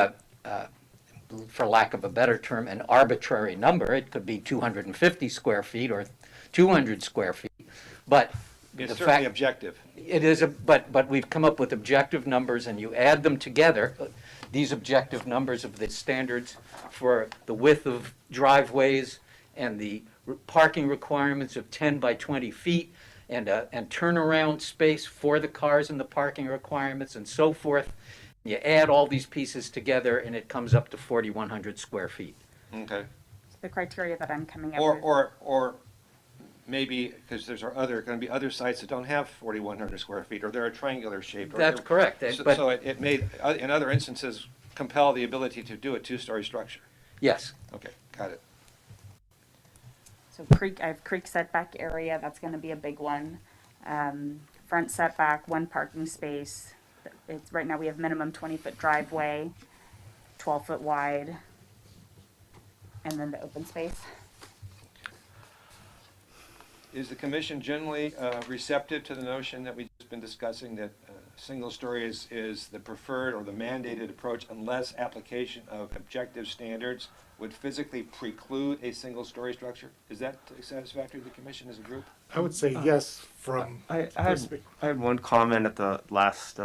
for lack of a better term, an arbitrary number. It could be 250 square feet or 200 square feet, but It's the certainly fact, objective. it is, but we've come up with objective numbers, and you add them together, these objective numbers of the standards for the width of driveways and the parking requirements of 10 by 20 feet and turnaround space for the cars and the parking requirements and so forth. You add all these pieces together and it comes up to 4,100 square feet. Okay. The criteria that I'm coming up with. Or maybe, because there's going to be other sites that don't have 4,100 square feet, or they're triangular shaped. That's correct. So it may, in other instances, compel the ability to do a 2-story structure. Yes. Okay, got it. So I have creek setback area, that's gonna be a big one. Front setback, 1 parking space. Right now we have minimum 20-foot driveway, 12-foot wide, and then the open space. Is the commission generally receptive to the notion that we've just been discussing, that single story is the preferred or the mandated approach unless application of objective standards would physically preclude a single-story structure? Is that satisfactory to the commission as a group? I would say yes from. I had one comment at the last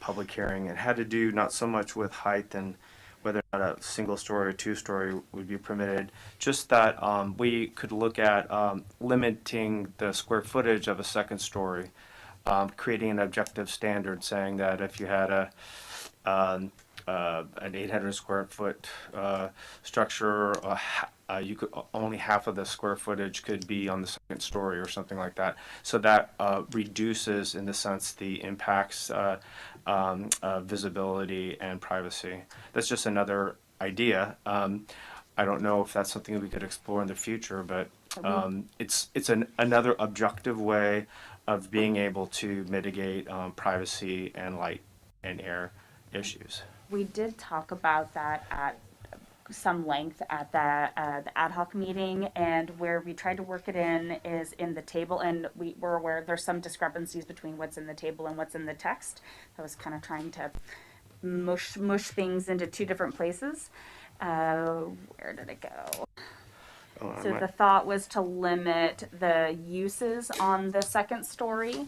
public hearing. It had to do not so much with height and whether or not a single story or 2-story would be permitted, just that we could look at limiting the square footage of a 2nd story, creating an objective standard saying that if you had a an 800 square foot structure, you could only half of the square footage could be on the second story or something like that. So that reduces, in the sense, the impacts, visibility and privacy. That's just another idea. I don't know if that's something that we could explore in the future, but it's another objective way of being able to mitigate privacy and light and air issues. We did talk about that at some length at the ad hoc meeting, and where we tried to work it in is in the table, and we were aware there's some discrepancies between what's in the table and what's in the text. I was kind of trying to mush things into two different places. Where did it go? So the thought was to limit the uses on the second story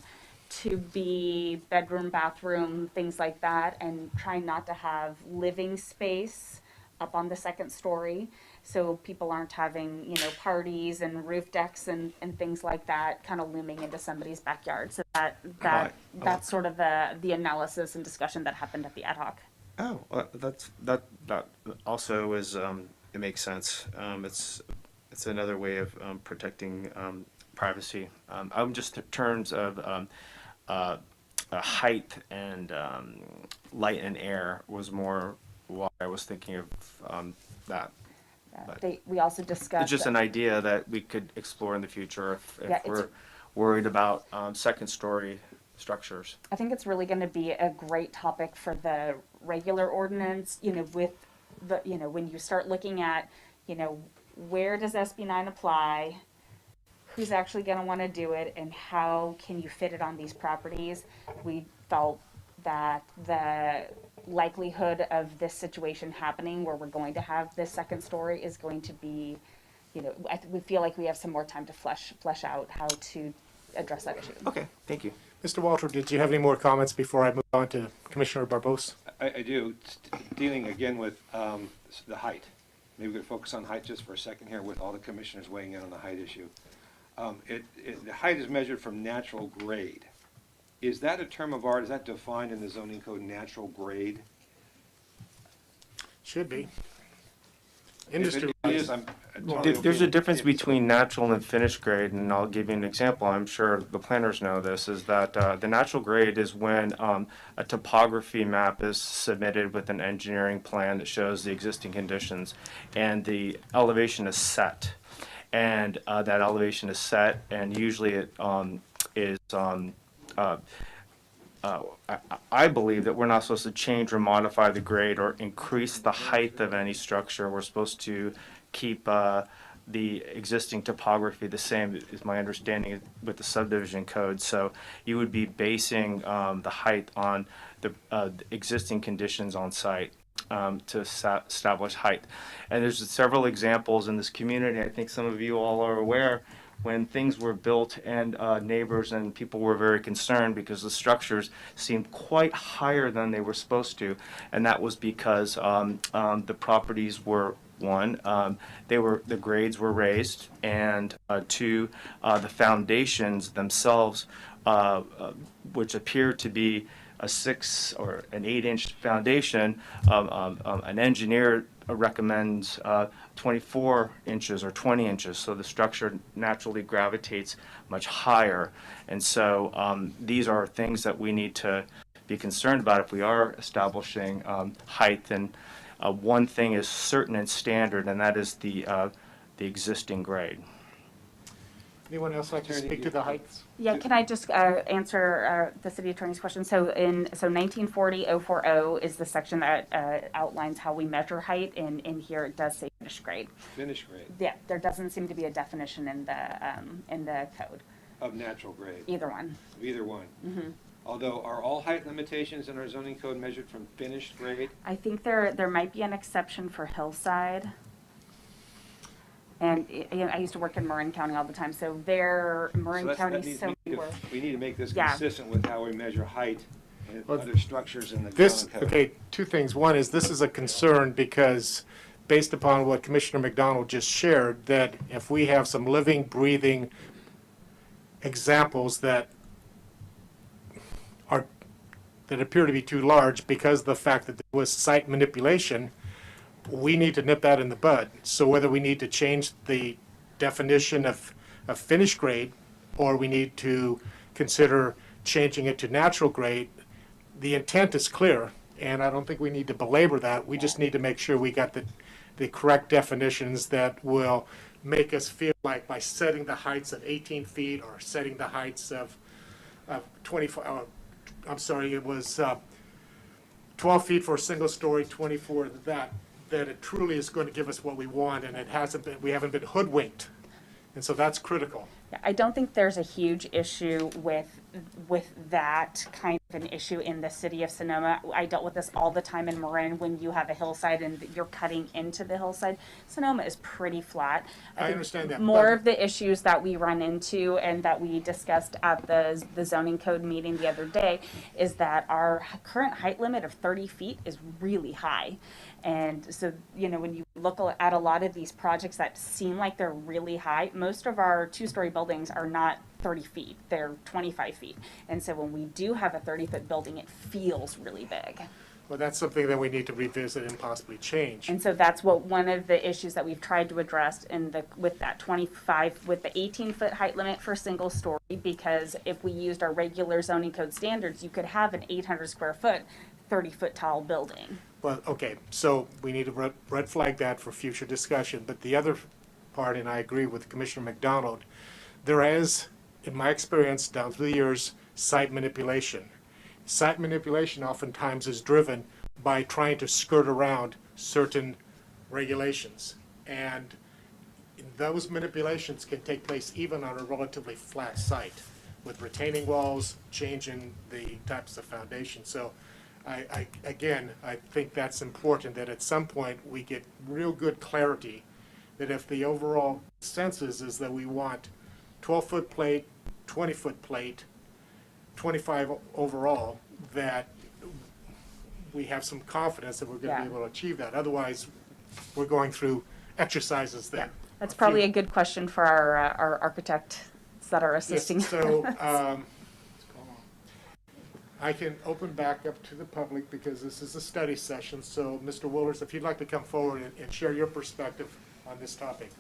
to be bedroom, bathroom, things like that, and try not to have living space up on the second story, so people aren't having, you know, parties and roof decks and things like that kind of looming into somebody's backyard. So that's sort of the analysis and discussion that happened at the ad hoc. Oh, well, that also is it makes sense. It's another way of protecting privacy. I'm just in terms of height and light and air was more why I was thinking of that. We also discussed. It's just an idea that we could explore in the future if Yeah, we're worried about second story structures. I think it's really going to be a great topic for the regular ordinance, you know, with the, you know, when you start looking at, you know, where does SB 9 apply, who's actually going to want to do it, and how can you fit it on these properties. We felt that the likelihood of this situation happening where we're going to have this second story is going to be, you know, we feel like we have some more time to flesh out how to address that issue. Okay, thank you. Mr. Walter, did you have any more comments before I move on to Commissioner Barbos? I do. Dealing again with the height. Maybe we could focus on height just for a second here with all the commissioners weighing in on the height issue. The height is measured from natural grade. Is that a term of art? Is that defined in the zoning code, natural grade? Should be. If Industry. it is, I'm totally okay There's a with difference it. between natural and finished grade, and I'll give you an example. I'm sure the planners know this, is that the natural grade is when a topography map is submitted with an engineering plan that shows the existing conditions, and the elevation is set. And that elevation is set, and usually it is I believe that we're not supposed to change or modify the grade or increase the height of any structure. We're supposed to keep the existing topography the same, is my understanding with the subdivision code. So you would be basing the height on the existing conditions on site to establish height. And there's several examples in this community. I think some of you all are aware when things were built and neighbors and people were very concerned because the structures seemed quite higher than they were supposed to. And that was because the properties were, one, the grades were raised, and two, the foundations themselves, which appear to be a 6 or an 8-inch foundation, an engineer recommends 24 inches or 20 inches, so the structure naturally gravitates much higher. And so these are things that we need to be concerned about if we are establishing height. And one thing is certain and standard, and that is the existing grade. Anyone else like to speak to the heights? Yeah, can I just answer the city attorney's question? So 1940-040 is the section that outlines how we measure height, and in here it does say finished grade. Finished grade Yeah, there doesn't seem to be a definition in the code. of natural grade, Either one. either one. Although, are all height limitations in our zoning code measured from finished grade? I think there might be an exception for hillside. And you know, I used to work in Marin County all the time, so Marin So County, that needs- so we many were. we need to make this Yeah. consistent with how we measure height and Well, other structures in the This, zoning code. okay, two things. One is this is a concern because based upon what Commissioner McDonald just shared, that if we have some living, breathing examples that are that appear to be too large because of the fact that there was site manipulation. We need to nip that in the bud. So whether we need to change the definition of finished grade, or we need to consider changing it to natural grade, the intent is clear, and I don't think we need to belabor that. We just need to make sure we got the correct definitions that will make us feel like by setting the heights of 18 feet or setting the heights of 24, I'm sorry, it was 12 feet for a single story, 24 that it truly is going to give us what we want, and we haven't been hoodwinked. And so that's critical. I don't think there's a huge issue with that kind of an issue in the city of Sonoma. I dealt with this all the time in Marin when you have a hillside and you're cutting into the hillside. Sonoma is pretty flat. I think understand that, More but- of the issues that we run into and that we discussed at the zoning code meeting the other day is that our current height limit of 30 feet is really high. And so, when you look at a lot of these projects that seem like they're really high, most of our two-story buildings are not 30 feet, they're 25 feet. And so when we do have a 30-foot building, it feels really big. Well, that's something that we need to revisit and possibly change. And so that's one of the issues that we've tried to address with that 25, with the 18-foot height limit for single story, because if we used our regular zoning code standards, you could have an 800 square foot, 30-foot tall building. Well, okay, so we need to red flag that for future discussion. But the other part, and I agree with Commissioner McDonald, there is, in my experience down through the years, site manipulation. Site manipulation oftentimes is driven by trying to skirt around certain regulations. And those manipulations can take place even on a relatively flat site with retaining walls, changing the types of foundation. So I think that's important, that at some point we get real good clarity that if the overall consensus is that we want 12-foot plate, 20-foot plate, 25 overall, that we have some confidence that we're going to be able to achieve that. Otherwise, we're going through exercises that. That's probably a good question for our architects that are assisting. Yes, so I can open back up to the public because this is a study session. So, Mr. Woolers, if you'd like to come forward and share your perspective on this topic.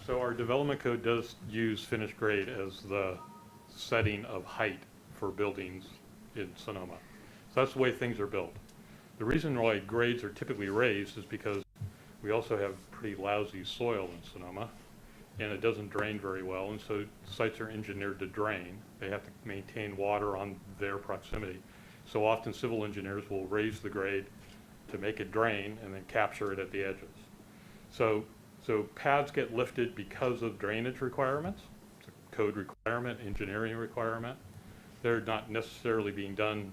So our development code does use finished grade as the setting of height for buildings in Sonoma. So that's the way things are built. The reason why grades are typically raised is because we also have pretty lousy soil in Sonoma, and it doesn't drain very well, and so sites are engineered to drain. They have to maintain water on their proximity. So often civil engineers will raise the grade to make it drain and then capture it at the edges. So pads get lifted because of drainage requirements. It's a code requirement, engineering requirement. They're not necessarily being done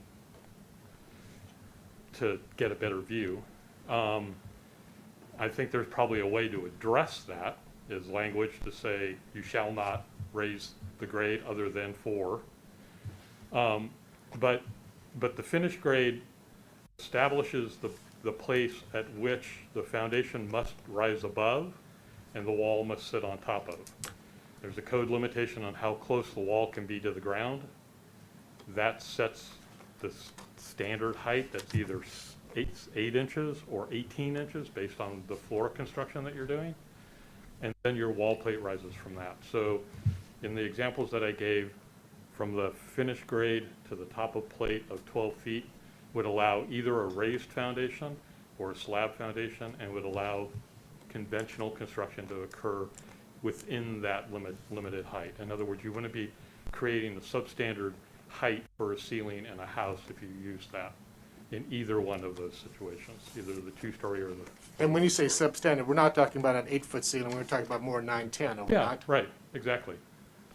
to get a better view. I think there's probably a way to address that, is language to say you shall not raise the grade other than for. But the finished grade establishes the place at which the foundation must rise above and the wall must sit on top of. There's a code limitation on how close the wall can be to the ground. That sets the standard height that's either 8 inches or 18 inches based on the floor construction that you're doing. And then your wall plate rises from that. So in the examples that I gave, from the finished grade to the top of plate of 12 feet would allow either a raised foundation or a slab foundation, and would allow conventional construction to occur within that limited height. In other words, you wouldn't be creating the substandard height for a ceiling in a house if you use that in either one of those situations, either the two-story or the... And when you say substandard, we're not talking about an 8-foot ceiling, we're talking about more 9-10, are we Yeah, not? right, exactly.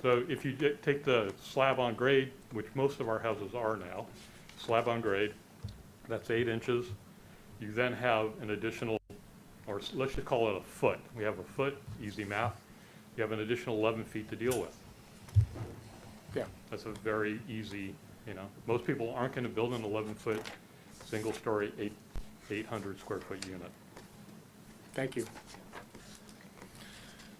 So if you take the slab on grade, which most of our houses are now, slab on grade, that's 8 inches. You then have an additional, or let's just call it a foot. We have a foot, easy math. You have an additional 11 feet to deal with. Yeah. That's a very easy, most people aren't going to build an 11-foot, single-story, 800 square foot unit. Thank you.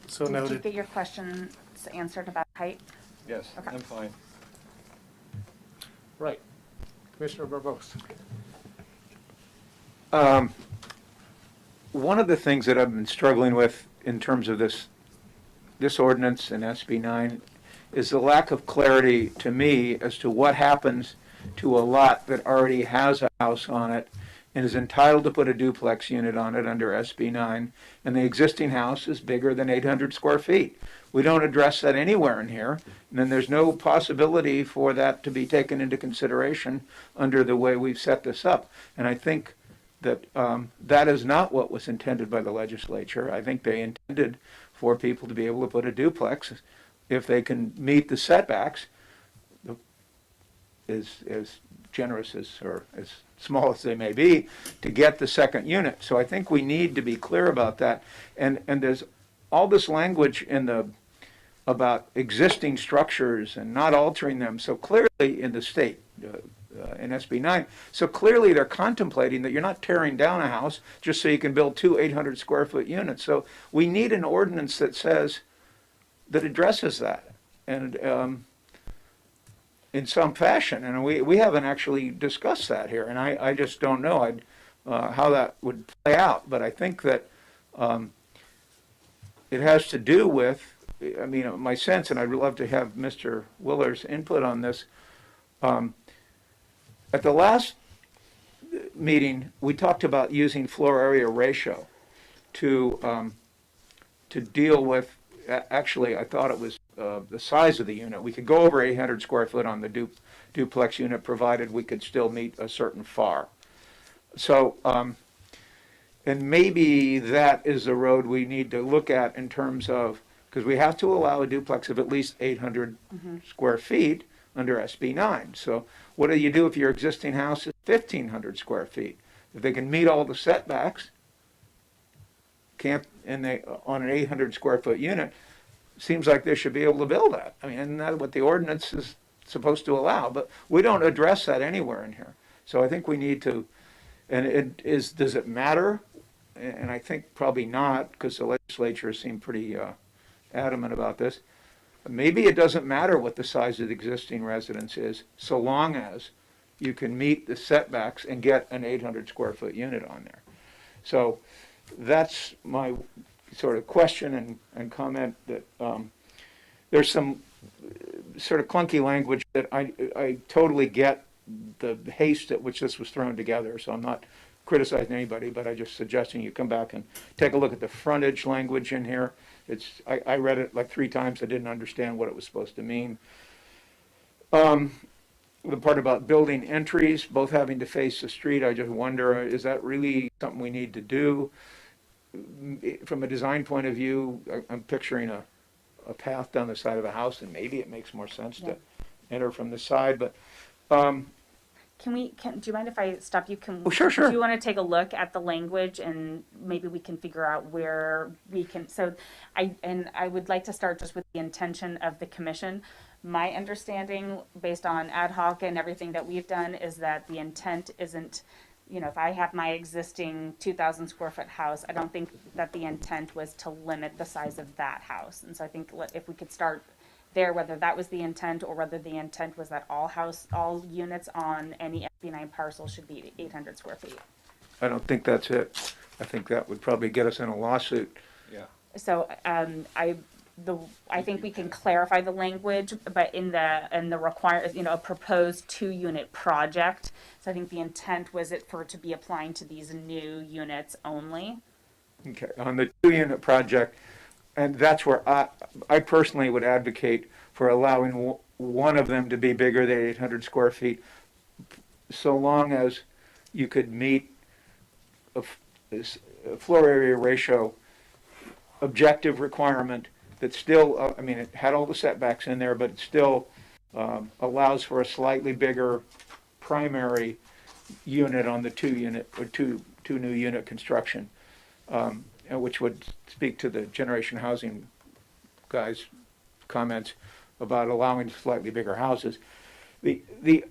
So Did you noted. get your questions answered about height? Yes, Okay. I'm fine. Right. Commissioner Barbos. One of the things that I've been struggling with in terms of this ordinance and SB 9 is the lack of clarity to me as to what happens to a lot that already has a house on it and is entitled to put a duplex unit on it under SB 9, and the existing house is bigger than 800 square feet. We don't address that anywhere in here, and then there's no possibility for that to be taken into consideration under the way we've set this up. And I think that that is not what was intended by the legislature. I think they intended for people to be able to put a duplex if they can meet the setbacks, as generous as or as small as they may be, to get the second unit. So I think we need to be clear about that. And there's all this language in the about existing structures and not altering them so clearly in the state. In SB 9. So clearly they're contemplating that you're not tearing down a house just so you can build two 800 square foot units. So we need an ordinance that says, that addresses that and in some fashion. And we haven't actually discussed that here. And I just don't know how that would play out. But I think that it has to do with, I mean, my sense, and I'd love to have Mr. Willer's input on this. At the last meeting, we talked about using floor area ratio to deal with, actually, I thought it was the size of the unit. We could go over 800 square foot on the duplex unit, provided we could still meet a certain FAR. So, and maybe that is the road we need to look at in terms of, because we have to allow a duplex of at least 800 square feet under SB 9. So what do you do if your existing house is 1,500 square feet? If they can meet all the setbacks, and they on an 800 square foot unit, seems like they should be able to build that. I mean, isn't that what the ordinance is supposed to allow? But we don't address that anywhere in here. So I think we need to, and does it matter? And I think probably not, because the legislature seemed pretty adamant about this. Maybe it doesn't matter what the size of the existing residence is, so long as you can meet the setbacks and get an 800 square foot unit on there. So that's my sort of question and comment, that there's some sort of clunky language that I totally get the haste at which this was thrown together, so I'm not criticizing anybody, but I'm just suggesting you come back and take a look at the frontage language in here. I read it like 3 times. I didn't understand what it was supposed to mean. The part about building entries, both having to face the street, I just wonder, is that really something we need to do? From a design point of view, I'm picturing a path down the side of a house, and maybe it makes more sense to enter from the side, but do you mind if I stop you? Sure. Do you want to take a look at the language, and maybe we can figure out where we can, I would like to start just with the intention of the commission. My understanding, based on ad hoc and everything that we've done, is that the intent isn't, if I have my existing 2,000 square foot house, I don't think that the intent was to limit the size of that house. And so I think if we could start there, whether that was the intent or whether the intent was that all units on any SB9 parcel should be 800 square feet. I don't think that's it. I think that would probably get us in a lawsuit. Yeah. So I think we can clarify the language, but in the require, a proposed 2-unit project. So I think the intent was for it to be applying to these new units only. Okay, on the 2-unit project, and that's where I personally would advocate for allowing one of them to be bigger than 800 square feet, so long as you could meet a floor area ratio objective requirement that still, it had all the setbacks in there, but it still allows for a slightly bigger primary unit on the 2-unit or two new unit construction. Which would speak to the generation housing guys' comments about allowing slightly bigger houses. The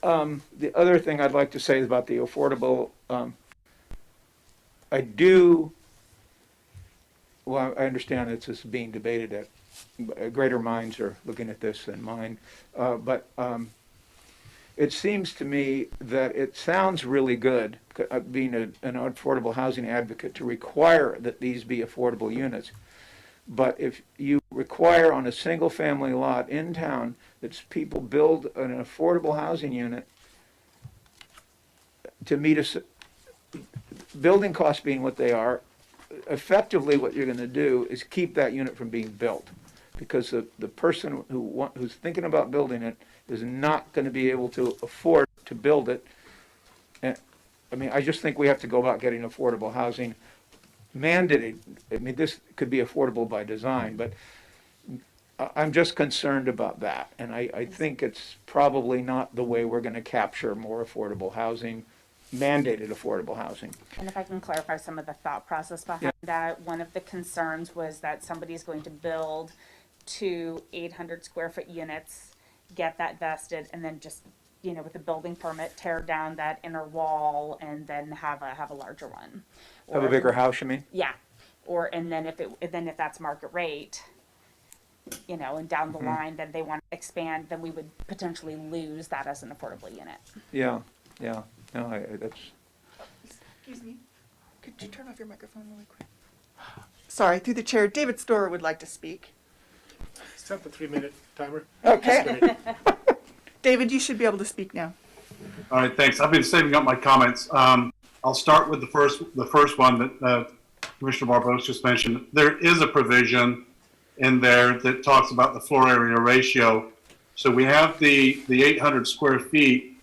other thing I'd like to say is about the affordable. I understand this is being debated at greater minds are looking at this than mine, but it seems to me that it sounds really good, being an affordable housing advocate, to require that these be affordable units. But if you require on a single-family lot in town that people build an affordable housing unit to meet building costs being what they are, effectively what you're going to do is keep that unit from being built, because the person who's thinking about building it is not going to be able to afford to build it. And, I mean, I just think we have to go about getting affordable housing mandated. I mean, this could be affordable by design, but I'm just concerned about that. And I think it's probably not the way we're going to capture more affordable housing, mandated affordable housing. And if I can clarify some of the thought process behind that, one of the concerns was that somebody's going to build 2 800 square foot units, get that vested, and then just, with a building permit, tear down that inner wall and then have a larger one. Have a bigger house, you mean? Yeah, and then if that's market rate, and down the line, then they want to expand, then we would potentially lose that as an affordable unit. Yeah. No, that's. Excuse me, could you turn off your microphone really quick? Sorry, through the chair, David Storer would like to speak. Set the 3-minute timer. Okay. David, you should be able to speak now. All right, thanks. I've been saving up my comments. I'll start with the first one that Commissioner Barbaros just mentioned. There is a provision in there that talks about the floor area ratio. So we have the 800 square feet,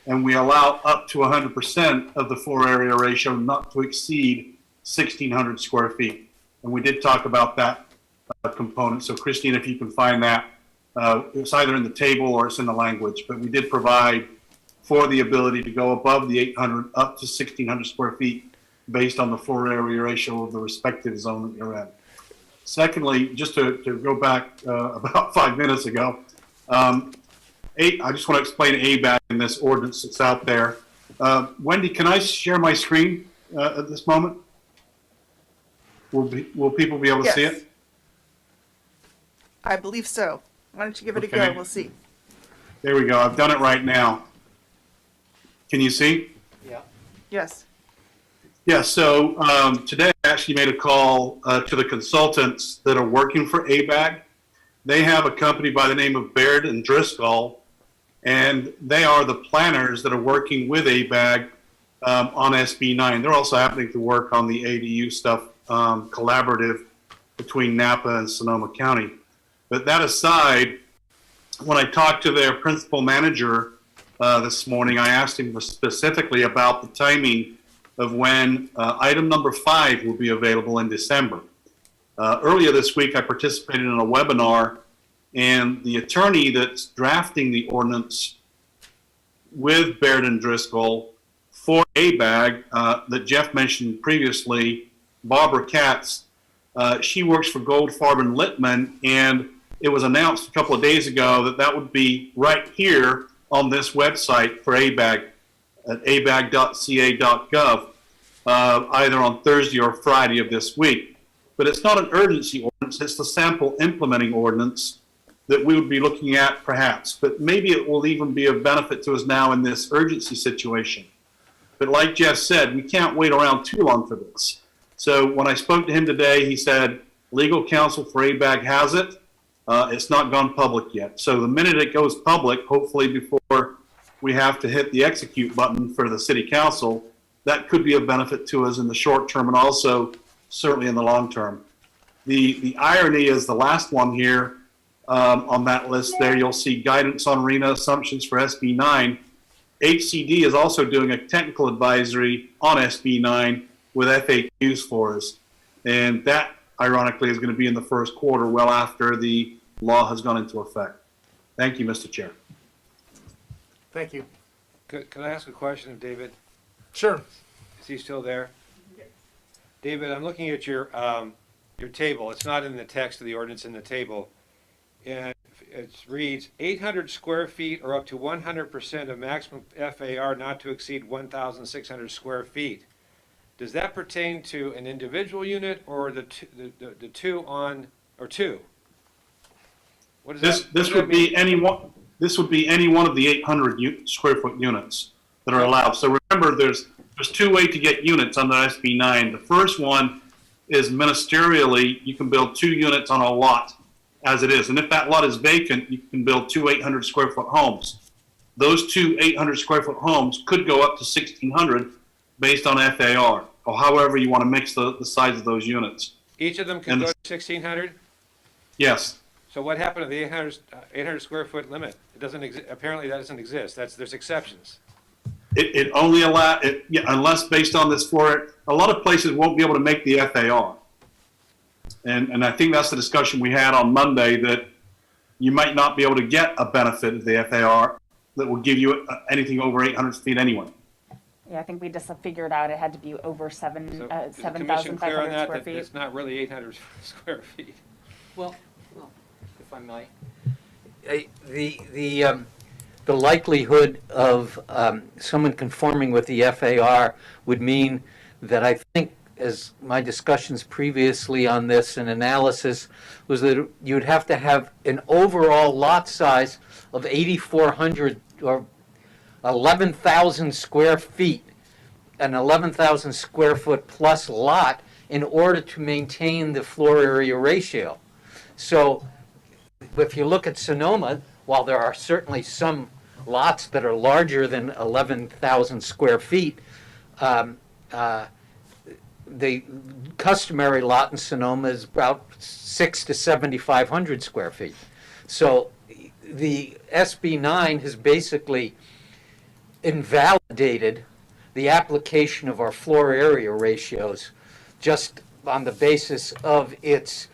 and we allow up to 100% of the floor area ratio not to exceed 1,600 square feet. And we did talk about that component. So Christine, if you can find that, it's either in the table or it's in the language, but we did provide for the ability to go above the 800 up to 1,600 square feet based on the floor area ratio of the respective zone that you're in. Secondly, just to go back about 5 minutes ago, I just want to explain ABAG in this ordinance that's out there. Wendy, can I share my screen at this moment? Will people be able to see Yes. it? I believe so. Why don't you give it a Okay. go? We'll see. There we go. I've done it right now. Can you see? Yes. Yeah, so today I actually made a call to the consultants that are working for ABAG. They have a company by the name of Baird and Driscoll, and they are the planners that are working with ABAG on SB9. They're also happening to work on the ADU stuff, collaborative between Napa and Sonoma County. But that aside, when I talked to their principal manager this morning, I asked him specifically about the timing of when item number 5 will be available in December. Earlier this week, I participated in a webinar, and the attorney that's drafting the ordinance with Baird and Driscoll for ABAG that Jeff mentioned previously, Barbara Katz, she works for Goldfarb and Littman, and it was announced a couple of days ago that that would be right here on this website for ABAG at abag.ca.gov, either on Thursday or Friday of this week. But it's not an urgency ordinance, it's the sample implementing ordinance that we would be looking at perhaps. But maybe it will even be of benefit to us now in this urgency situation. But like Jeff said, we can't wait around too long for this. So when I spoke to him today, he said, legal counsel for ABAG has it. It's not gone public yet. So the minute it goes public, hopefully before we have to hit the execute button for the city council, that could be a benefit to us in the short term and also certainly in the long term. The irony is the last one here on that list there, you'll see guidance on RENA assumptions for SB 9. HCD is also doing a technical advisory on SB 9 with FAQs for us. And that, ironically, is going to be in the first quarter, well after the law has gone into effect. Thank you, Mr. Chair. Thank you. Could I ask a question of David? Sure. Is he still there? David, I'm looking at your table. It's not in the text of the ordinance in the table. And it reads 800 square feet or up to 100% of maximum FAR not to exceed 1,600 square feet. Does that pertain to an individual unit or the two on, or two? What does This would be any one. This would be any one of the 800 square foot units that are allowed. So remember, there's two ways to get units under SB 9. The first one is ministerially, you can build 2 units on a lot as it is. And if that lot is vacant, you can build 2 800 square foot homes. Those 2 800 square foot homes could go up to 1,600 based on FAR, or however you want to mix the size of those units. Each of them can go to 1,600? Yes. So what happened to the 800 square foot limit? It doesn't apparently that doesn't exist. There's exceptions. It only unless based on this floor, a lot of places won't be able to make the FAR. And I think that's the discussion we had on Monday, that you might not be able to get a benefit of the FAR that will give you anything over 800 feet anyway. Yeah, I think we just figured out it had to be over So is the 7,500 commission clear on that, square that feet. it's not really 800 square feet? Well, if I might, the likelihood of someone conforming with the FAR would mean that, I think, as my discussions previously on this and analysis, was that you'd have to have an overall lot size of 8,400 or 11,000 square feet, an 11,000 square foot plus lot, in order to maintain the floor area ratio. So if you look at Sonoma, while there are certainly some lots that are larger than 11,000 square feet, the customary lot in Sonoma is about 6 to 7,500 square feet. So the SB 9 has basically invalidated the application of our floor area ratios just on the basis of its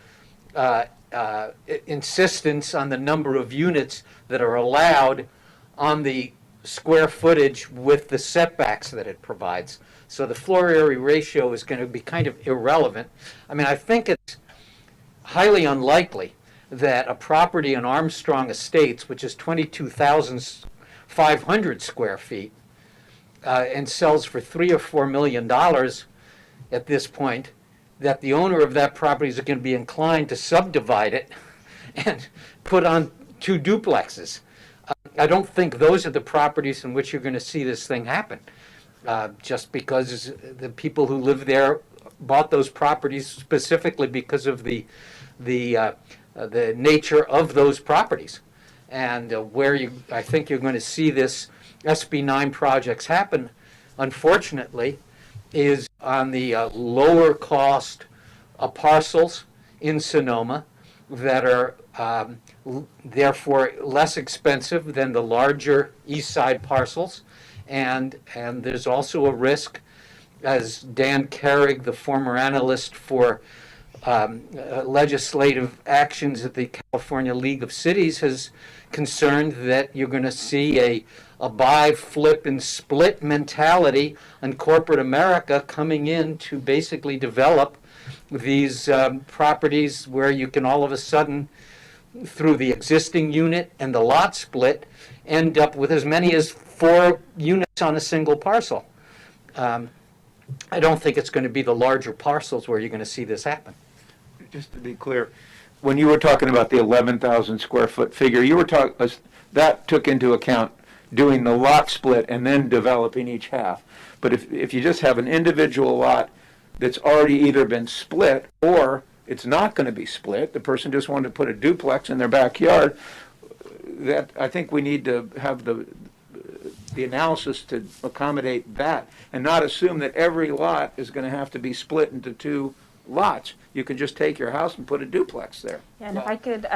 insistence on the number of units that are allowed on the square footage with the setbacks that it provides. So the floor area ratio is going to be kind of irrelevant. I mean, I think it's highly unlikely that a property in Armstrong Estates, which is 22,500 square feet, and sells for $3 or $4 million at this point, that the owner of that property is going to be inclined to subdivide it and put on 2 duplexes. I don't think those are the properties in which you're going to see this thing happen, just because the people who live there bought those properties specifically because of the nature of those properties. And I think you're going to see this SB 9 projects happen, unfortunately, is on the lower cost parcels in Sonoma that are therefore less expensive than the larger east side parcels. And there's also a risk, as Dan Carrig, the former analyst for legislative actions at the California League of Cities, has concerned that you're going to see a buy, flip, and split mentality in corporate America coming in to basically develop these properties where you can all of a sudden, through the existing unit and the lot split, end up with as many as 4 units on a single parcel. I don't think it's going to be the larger parcels where you're going to see this happen. Just to be clear, when you were talking about the 11,000 square foot figure, you were talking, that took into account doing the lot split and then developing each half. But if you just have an individual lot that's already either been split or it's not going to be split, the person just wanted to put a duplex in their backyard, that I think we need to have the analysis to accommodate that and not assume that every lot is going to have to be split into 2 lots. You can just take your house and put a duplex there. Yeah, and if I could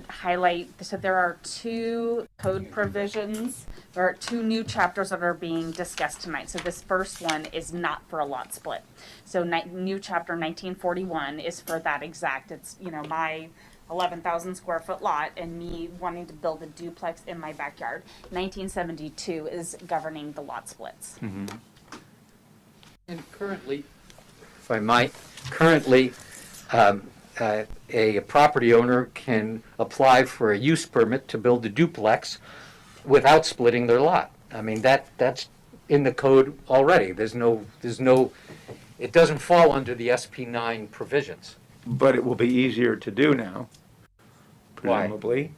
highlight, so there are 2 code provisions. There are 2 new chapters that are being discussed tonight. So this first one is not for a lot split. So new chapter 1941 is for that exact. It's, my 11,000 square foot lot and me wanting to build a duplex in my backyard. 1972 is governing the lot splits. Mm-hmm. And currently, if I might, a property owner can apply for a use permit to build a duplex without splitting their lot. I mean, that's in the code already. It doesn't fall under the SP 9 provisions. But it will be easier to do now, Why? presumably,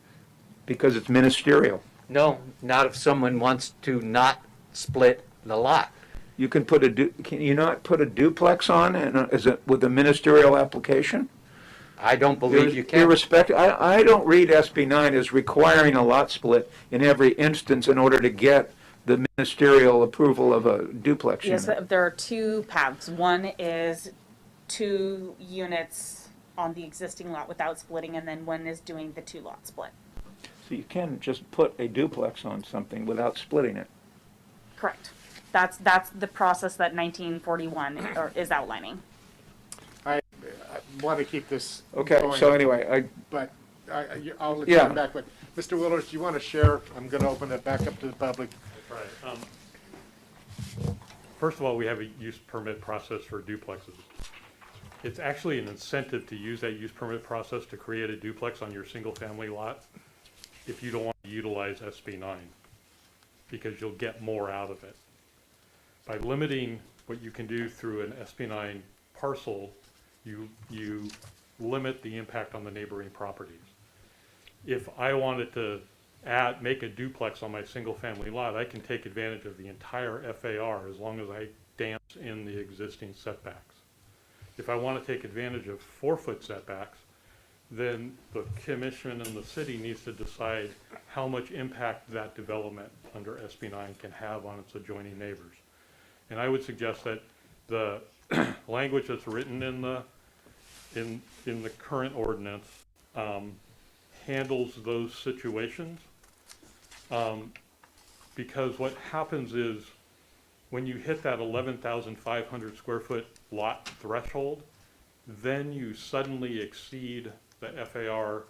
because it's ministerial. No, not if someone wants to not split the lot. You can put can you not put a duplex on, and is it with a ministerial application? I don't believe you can. Irrespective, I don't read SB 9 as requiring a lot split in every instance in order to get the ministerial approval of a duplex Yes, unit. there are two paths. One is 2 units on the existing lot without splitting, and then one is doing the 2-lot split. So you can just put a duplex on something without splitting it. Correct. That's the process that 1941 is outlining. I want to keep this Okay, going, so anyway, but I'll let you Yeah. come back. But Mr. Willers, do you want to share? I'm going to open it back up to the public. Right. First of all, we have a use permit process for duplexes. It's actually an incentive to use that use permit process to create a duplex on your single-family lot if you don't want to utilize SB 9, because you'll get more out of it. By limiting what you can do through an SB 9 parcel, you limit the impact on the neighboring properties. If I wanted to make a duplex on my single-family lot, I can take advantage of the entire FAR as long as I dance in the existing setbacks. If I want to take advantage of 4-foot setbacks, then the commission and the city needs to decide how much impact that development under SB 9 can have on its adjoining neighbors. And I would suggest that the language that's written in the current ordinance handles those situations, because what happens is when you hit that 11,500 square foot lot threshold, then you suddenly exceed the FAR.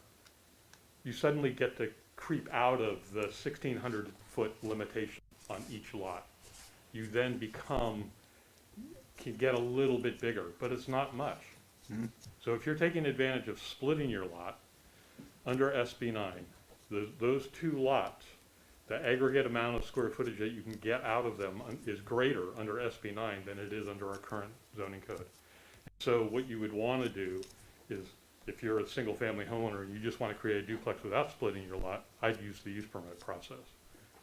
You suddenly get to creep out of the 1,600 foot limitation on each lot. You then can get a little bit bigger, but it's not much. Mhm. So if you're taking advantage of splitting your lot under SB 9, those 2 lots, the aggregate amount of square footage that you can get out of them is greater under SB 9 than it is under our current zoning code. So what you would want to do is, if you're a single family homeowner and you just want to create a duplex without splitting your lot, I'd use the use permit process.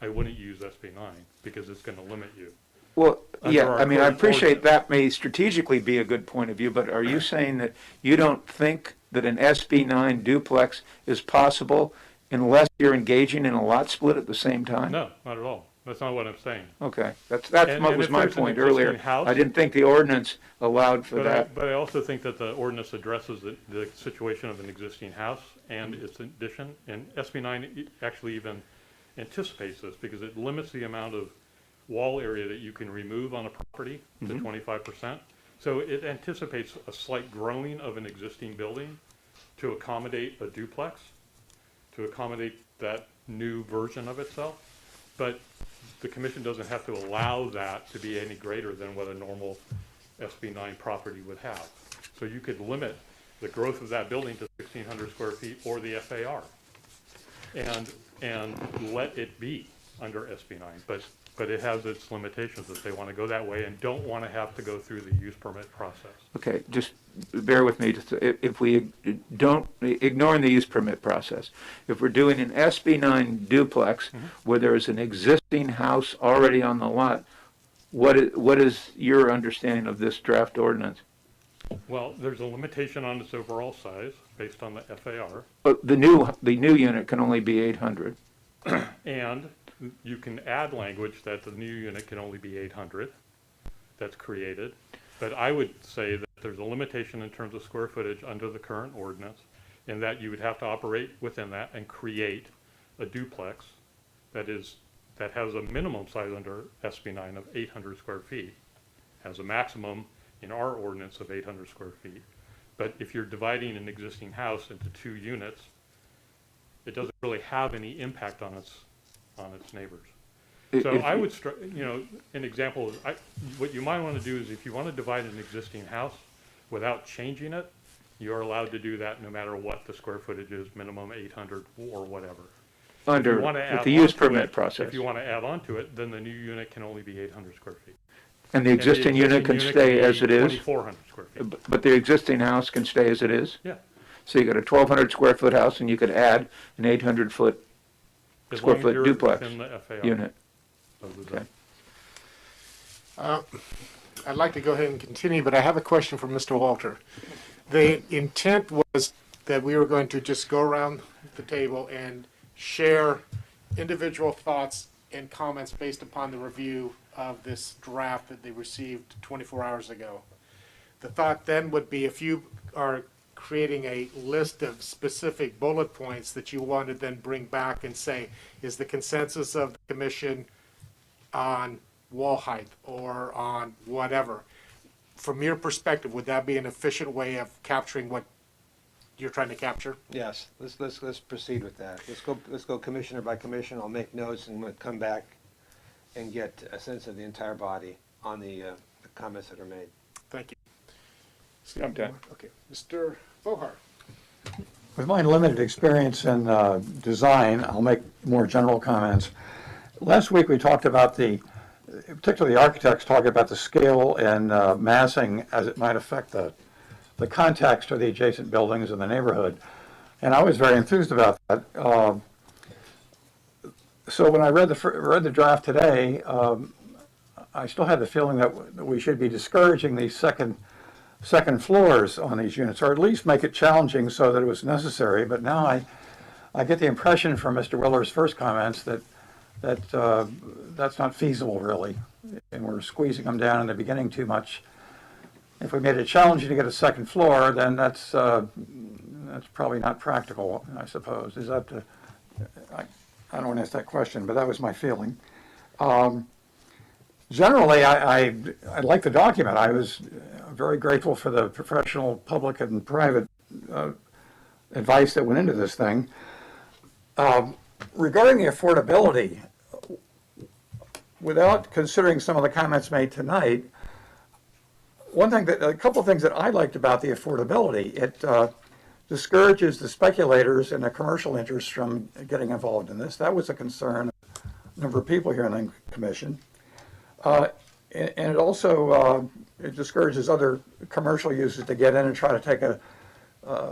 I wouldn't use SB 9 because it's going to limit you. well, Under yeah, our I mean, I current appreciate ordinance. that may strategically be a good point of view, but are you saying that you don't think that an SB 9 duplex is possible unless you're engaging in a lot split at the same time? No, not at all. That's not what I'm saying. Okay, that's And what was if my there's an point existing earlier. house- I didn't think the ordinance allowed for that. But I also think that the ordinance addresses the situation of an existing house and its addition. And SB 9 actually even anticipates this because it limits the amount of wall area that you can remove on a property to 25%. So it anticipates a slight growing of an existing building to accommodate a duplex, to accommodate that new version of itself. But the commission doesn't have to allow that to be any greater than what a normal SB 9 property would have. So you could limit the growth of that building to 1,600 square feet or the FAR and let it be under SB 9. But it has its limitations if they want to go that way and don't want to have to go through the use permit process. Okay, just bear with me. If we don't, ignoring the use permit process, if we're doing an SB 9 duplex where there is an existing house already on the lot, what is your understanding of this draft ordinance? Well, there's a limitation on its overall size based on the FAR. But the new unit can only be 800. And you can add language that the new unit can only be 800 that's created. But I would say that there's a limitation in terms of square footage under the current ordinance, and that you would have to operate within that and create a duplex that has a minimum size under SB 9 of 800 square feet, has a maximum in our ordinance of 800 square feet. But if you're dividing an existing house into 2 units, it doesn't really have any impact on its neighbors. So I would, an example is, what you might want to do is if you want to divide an existing house without changing it, you're allowed to do that no matter what the square footage is, minimum 800 or whatever. Under with the use permit process. If you want to add on to it, then the new unit can only be 800 square feet. And the existing unit can stay be as it is? 2,400 square feet. But the existing house can stay as it is? Yeah. So you got a 1,200 square foot house and you could add an 800 foot As square long as foot you're duplex within the FAR unit. of the Okay. zone. I'd like to go ahead and continue, but I have a question for Mr. Walter. The intent was that we were going to just go around the table and share individual thoughts and comments based upon the review of this draft that they received 24 hours ago. The thought then would be if you are creating a list of specific bullet points that you want to then bring back and say, is the consensus of the commission on wall height or on whatever? From your perspective, would that be an efficient way of capturing what you're trying to capture? Yes, let's proceed with that. Let's go commissioner by commissioner. I'll make notes and we'll come back and get a sense of the entire body on the comments that are made. Thank you. I'm done. Okay, Mr. Bohar. With my limited experience in design, I'll make more general comments. Last week we talked about particularly the architects talking about the scale and massing as it might affect the context of the adjacent buildings in the neighborhood. And I was very enthused about that. So when I read the draft today, I still had the feeling that we should be discouraging these second floors on these units, or at least make it challenging so that it was necessary. But now I get the impression from Mr. Willer's first comments that that's not feasible really, and we're squeezing them down in the beginning too much. If we made it challenging to get a second floor, then that's probably not practical, I suppose. Is that I don't want to ask that question, but that was my feeling. Generally, I like the document. I was very grateful for the professional, public, and private advice that went into this thing. Regarding the affordability, without considering some of the comments made tonight, a couple of things that I liked about the affordability, it discourages the speculators and the commercial interests from getting involved in this. That was a concern of a number of people here in the commission. And it also it discourages other commercial users to get in and try to take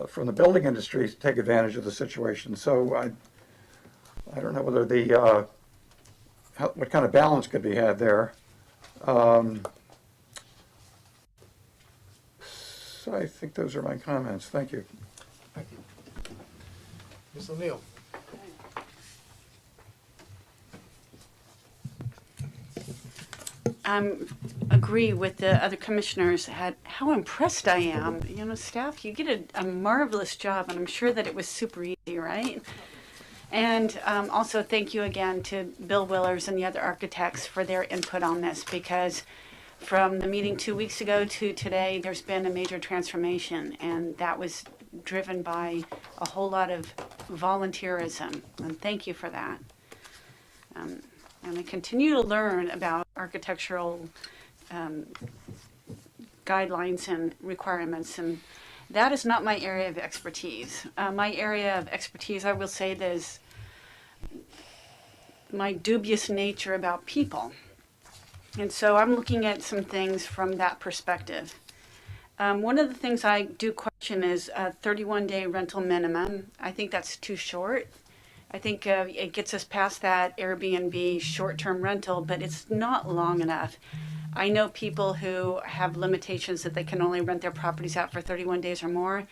from the building industry to take advantage of the situation. So I don't know whether what kind of balance could be had there. So I think those are my comments. Thank you. Thank you. Ms. O'Neill. Agree with the other commissioners how impressed I am. You know, staff, you get a marvelous job, and I'm sure that it was super easy, right? And also thank you again to Bill Willers and the other architects for their input on this, because from the meeting 2 weeks ago to today, there's been a major transformation, and that was driven by a whole lot of volunteerism, and thank you for that. And I continue to learn about architectural guidelines and requirements, and that is not my area of expertise. My area of expertise, I will say, is my dubious nature about people. And so I'm looking at some things from that perspective. One of the things I do question is a 31-day rental minimum. I think that's too short. I think it gets us past that Airbnb short-term rental, but it's not long enough. I know people who have limitations that they can only rent their properties out for 31 days or more.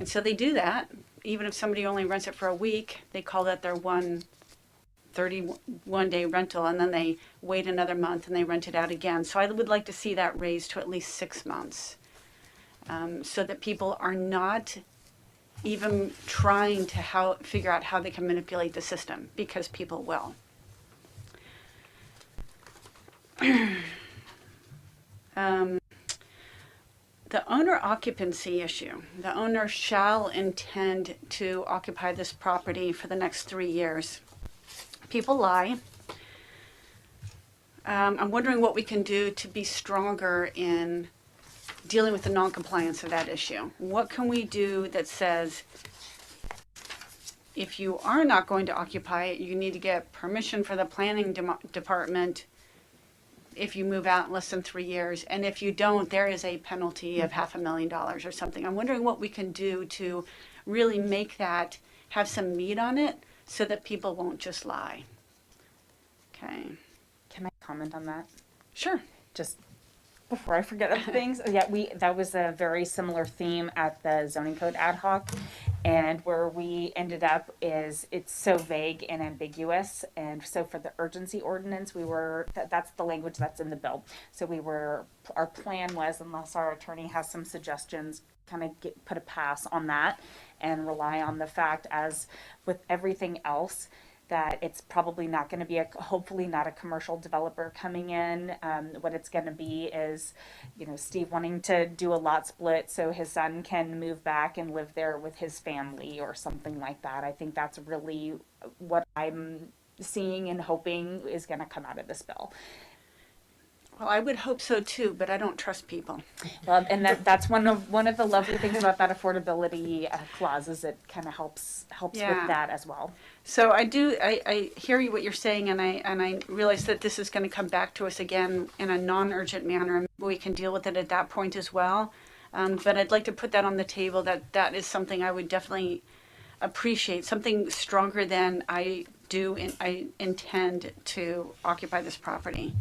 And so they do that. Even if somebody only rents it for a week, they call that their 31-day rental, and then they wait another month and they rent it out again. So I would like to see that raised to at least 6 months, so that people are not even trying to figure out how they can manipulate the system, because people will. The owner occupancy issue. The owner shall intend to occupy this property for the next 3 years. People lie. I'm wondering what we can do to be stronger in dealing with the non-compliance of that issue. What can we do that says, if you are not going to occupy it, you need to get permission for the planning department if you move out in less than 3 years, and if you don't, there is a penalty of $500,000 or something. I'm wondering what we can do to really make that have some meat on it, so that people won't just lie. Okay, Can I comment on that? sure. Just before I forget other things, yeah, that was a very similar theme at the zoning code ad hoc. And where we ended up is it's so vague and ambiguous. And so for the urgency ordinance, that's the language that's in the bill. So our plan was, unless our attorney has some suggestions, kind of put a pass on that and rely on the fact, as with everything else, that it's probably not going to be hopefully not a commercial developer coming in. What it's going to be is, Steve wanting to do a lot split so his son can move back and live there with his family or something like that. I think that's really what I'm seeing and hoping is going to come out of this bill. Well, I would hope so too, but I don't trust people. Well, and that's one of the lovely things about that affordability clause is it kind of helps Yeah. with that as well. So I hear you what you're saying, and I realize that this is going to come back to us again in a non-urgent manner, and we can deal with it at that point as well. But I'd like to put that on the table, that is something I would definitely appreciate, something stronger than I intend to occupy this property.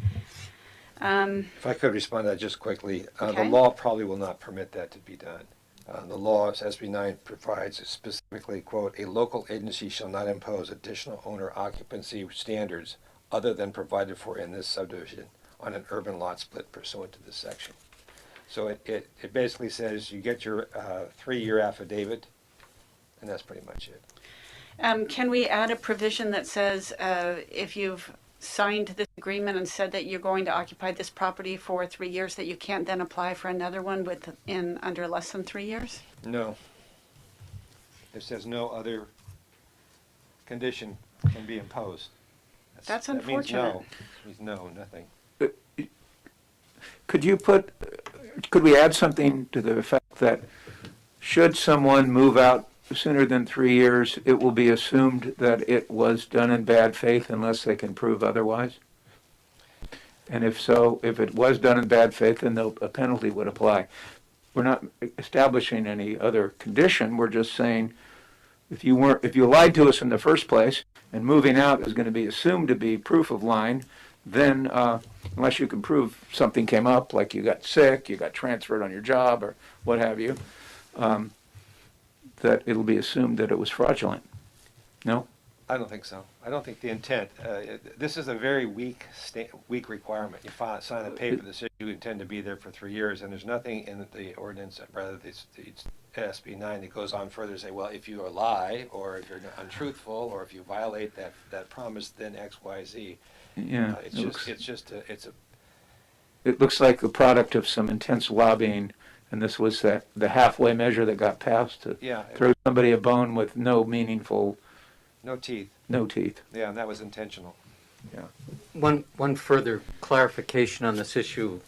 If I could respond to that just quickly, the Okay. law probably will not permit that to be done. The law, SB 9, provides specifically, quote, "A local agency shall not impose additional owner occupancy standards other than provided for in this subdivision on an urban lot split pursuant to this section." So it basically says you get your 3-year affidavit, and that's pretty much it. Can we add a provision that says if you've signed this agreement and said that you're going to occupy this property for 3 years, that you can't then apply for another one under less than 3 years? No. It says no other condition can be imposed. That's That means unfortunate. no. It means no, nothing. Could we add something to the effect that should someone move out sooner than 3 years, it will be assumed that it was done in bad faith unless they can prove otherwise? And if so, if it was done in bad faith, then a penalty would apply. We're not establishing any other condition, we're just saying, if you lied to us in the first place, and moving out is going to be assumed to be proof of lying, then unless you can prove something came up, like you got sick, you got transferred on your job, or what have you, that it'll be assumed that it was fraudulent. No? I don't think so. I don't think the intent, this is a very weak requirement. You sign a paper that says you intend to be there for 3 years, and there's nothing in the ordinance, rather the SB 9, that goes on further to say, well, if you lie, or if you're untruthful, or if you violate that promise, then X, Y, Z. Yeah. It looks like the product of some intense lobbying, and this was the halfway measure that got passed to throw somebody a bone with no meaningful... No teeth. No teeth. Yeah, and that was intentional. Yeah. One further clarification on this issue.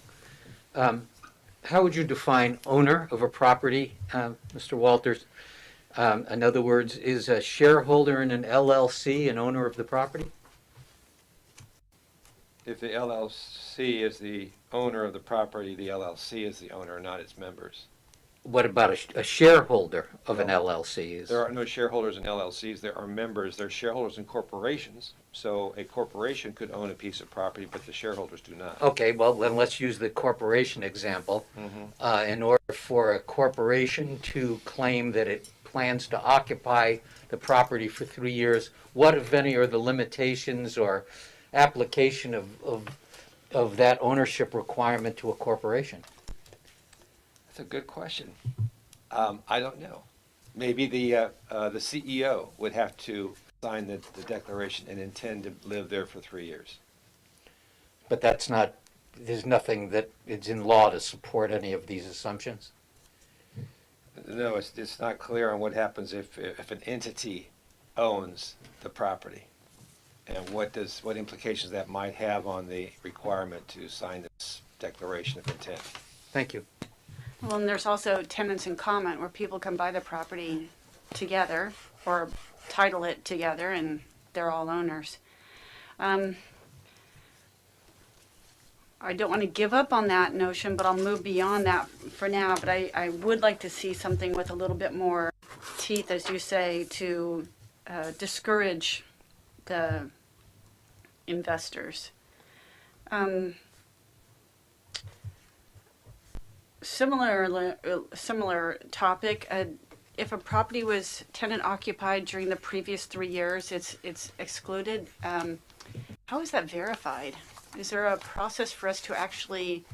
How would you define owner of a property, Mr. Walters? In other words, is a shareholder in an LLC an owner of the property? If the LLC is the owner of the property, the LLC is the owner, not its members. What about a shareholder of an LLC? There are no shareholders in LLCs. There are members. There are shareholders in corporations. So a corporation could own a piece of property, but the shareholders do not. Okay, well, then let's use the corporation example. In order for a corporation to claim that it plans to occupy the property for 3 years, what, if any, are the limitations or application of that ownership requirement to a corporation? That's a good question. I don't know. Maybe the CEO would have to sign the declaration and intend to live there for 3 years. But there's nothing that is in law to support any of these assumptions? No, it's not clear on what happens if an entity owns the property, and what implications that might have on the requirement to sign this declaration of intent. Thank you. Well, and there's also tenants in common, where people can buy the property together or title it together, and they're all owners. I don't want to give up on that notion, but I'll move beyond that for now. But I would like to see something with a little bit more teeth, as you say, to discourage the investors. Similar topic. If a property was tenant occupied during the previous 3 years, it's excluded. How is that verified? Is there a process for us to actually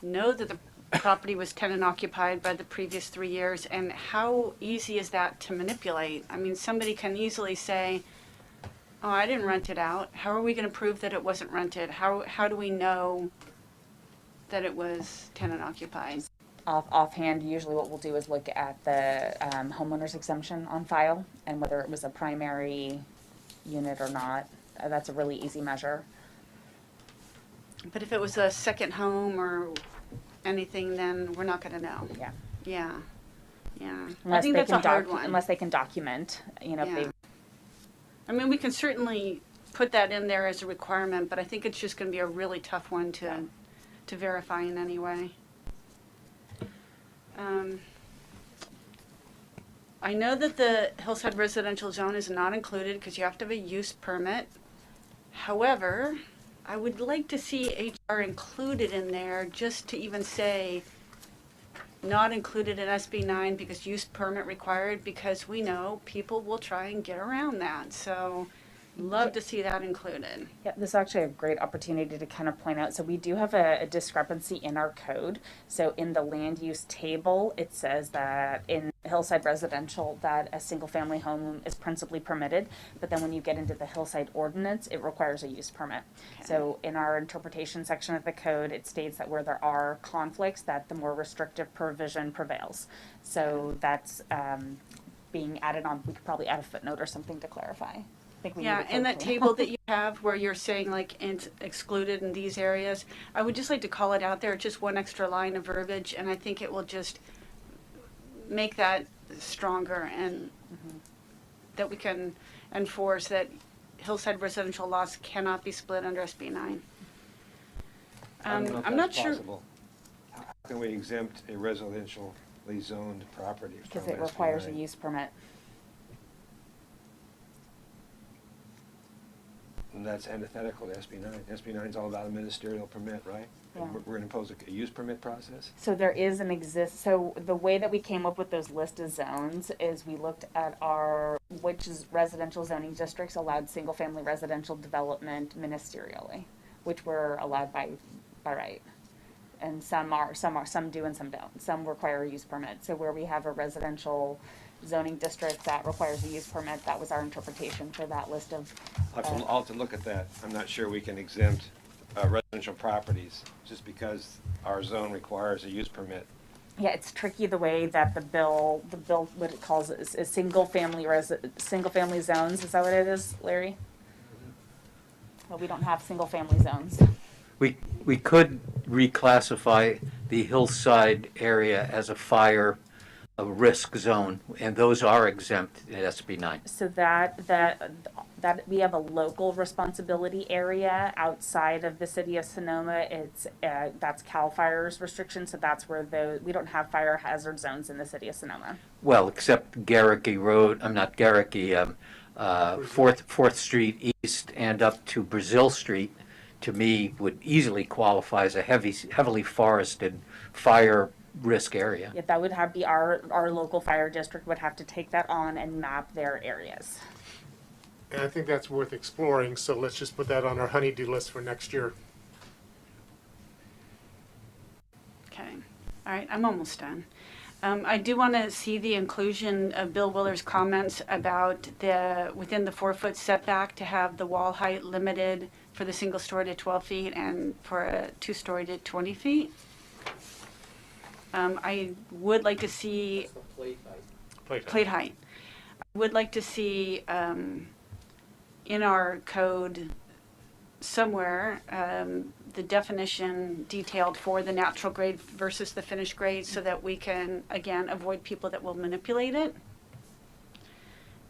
know that the property was tenant occupied by the previous 3 years? And how easy is that to manipulate? I mean, somebody can easily say, oh, I didn't rent it out. How are we going to prove that it wasn't rented? How do we know that it was tenant occupied? Offhand, usually what we'll do is look at the homeowner's exemption on file and whether it was a primary unit or not. That's a really easy measure. But if it was a second home or anything, then we're not going to know. Yeah. Yeah. Yeah. I Unless think they that's a can hard one. unless they can document, you know, if Yeah. they. I mean, we can certainly put that in there as a requirement, but I think it's just going to be a really tough one to verify in any way. I know that the hillside residential zone is not included because you have to have a use permit. However, I would like to see HR included in there just to even say not included in SB 9 because use permit required, because we know people will try and get around that. So love to see that included. Yeah, this is actually a great opportunity to kind of point out. So we do have a discrepancy in our code. So in the land use table, it says that in hillside residential that a single family home is principally permitted. But then when you get into the hillside ordinance, it requires a use permit. Okay. So in our interpretation section of the code, it states that where there are conflicts, that the more restrictive provision prevails. So that's being added on. We could probably add a footnote or something to clarify. Yeah, in that table that you have where you're saying like it's excluded in these areas, I would just like to call it out there, just one extra line of verbiage, and I think it will just make that stronger and that we can enforce that hillside residential lots cannot be split under SB 9. I'm not sure. How can we exempt a residentially zoned property? Because it requires a use permit. And that's antithetical to SB 9. SB 9 is all about a ministerial permit, right? Yeah. We're going to impose a use permit process? So there is so the way that we came up with those list of zones is we looked at which is residential zoning districts allowed single family residential development ministerially, which were allowed by right. And some do and some don't. Some require a use permit. So where we have a residential zoning district that requires a use permit, that was our interpretation for that list of. I'll have to look at that. I'm not sure we can exempt residential properties just because our zone requires a use permit. Yeah, it's tricky the way that the bill, what it calls it is single family zones. Is that what it is, Larry? Well, we don't have single family zones. We could reclassify the hillside area as a risk zone, and those are exempt at SB 9. So that we have a local responsibility area outside of the city of Sonoma. It's that's CAL FIRE's restriction. So that's where we don't have fire hazard zones in the city of Sonoma. Well, except Garricky Road. I'm not Garricky. 4th Street East and up to Brazil Street, to me, would easily qualify as a heavily forested fire risk area. Yeah, that would be our local fire district would have to take that on and map their areas. And I think that's worth exploring, so let's just put that on our honey-do list for next year. Okay. All right, I'm almost done. I do want to see the inclusion of Bill Willer's comments about within the 4-foot setback to have the wall height limited for the single story to 12 feet and for a 2-story to 20 feet. I would like to see plate height. I would like to see in our code somewhere the definition detailed for the natural grade versus the finished grade so that we can, again, avoid people that will manipulate it.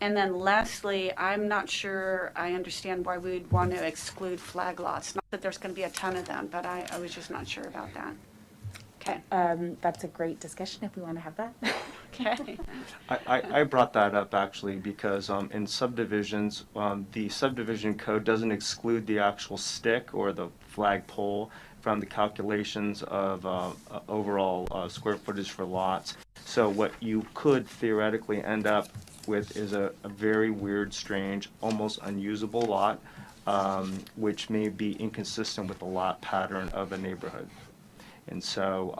And then lastly, I'm not sure I understand why we would want to exclude flag lots. Not that there's going to be a ton of them, but I was just not sure about that. Okay, That's a great discussion if we want to have that. okay. I brought that up actually because in subdivisions, the subdivision code doesn't exclude the actual stick or the flagpole from the calculations of overall square footage for lots. So what you could theoretically end up with is a very weird, strange, almost unusable lot, which may be inconsistent with the lot pattern of a neighborhood. And so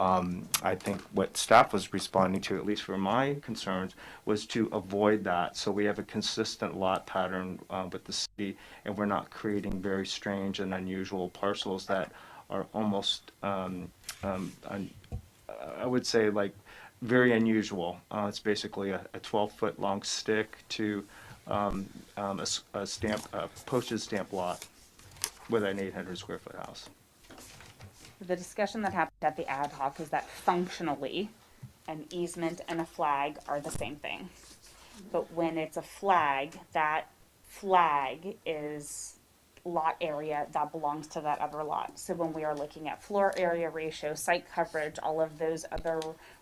I think what staff was responding to, at least for my concerns, was to avoid that. So we have a consistent lot pattern with the city, and we're not creating very strange and unusual parcels that are almost, I would say, like very unusual. It's basically a 12-foot long stick to a postage stamp lot with an 800 square foot house. The discussion that happened at the ad hoc is that functionally, an easement and a flag are the same thing. But when it's a flag, that flag is lot area that belongs to that other lot. So when we are looking at floor area ratio, site coverage, all of those other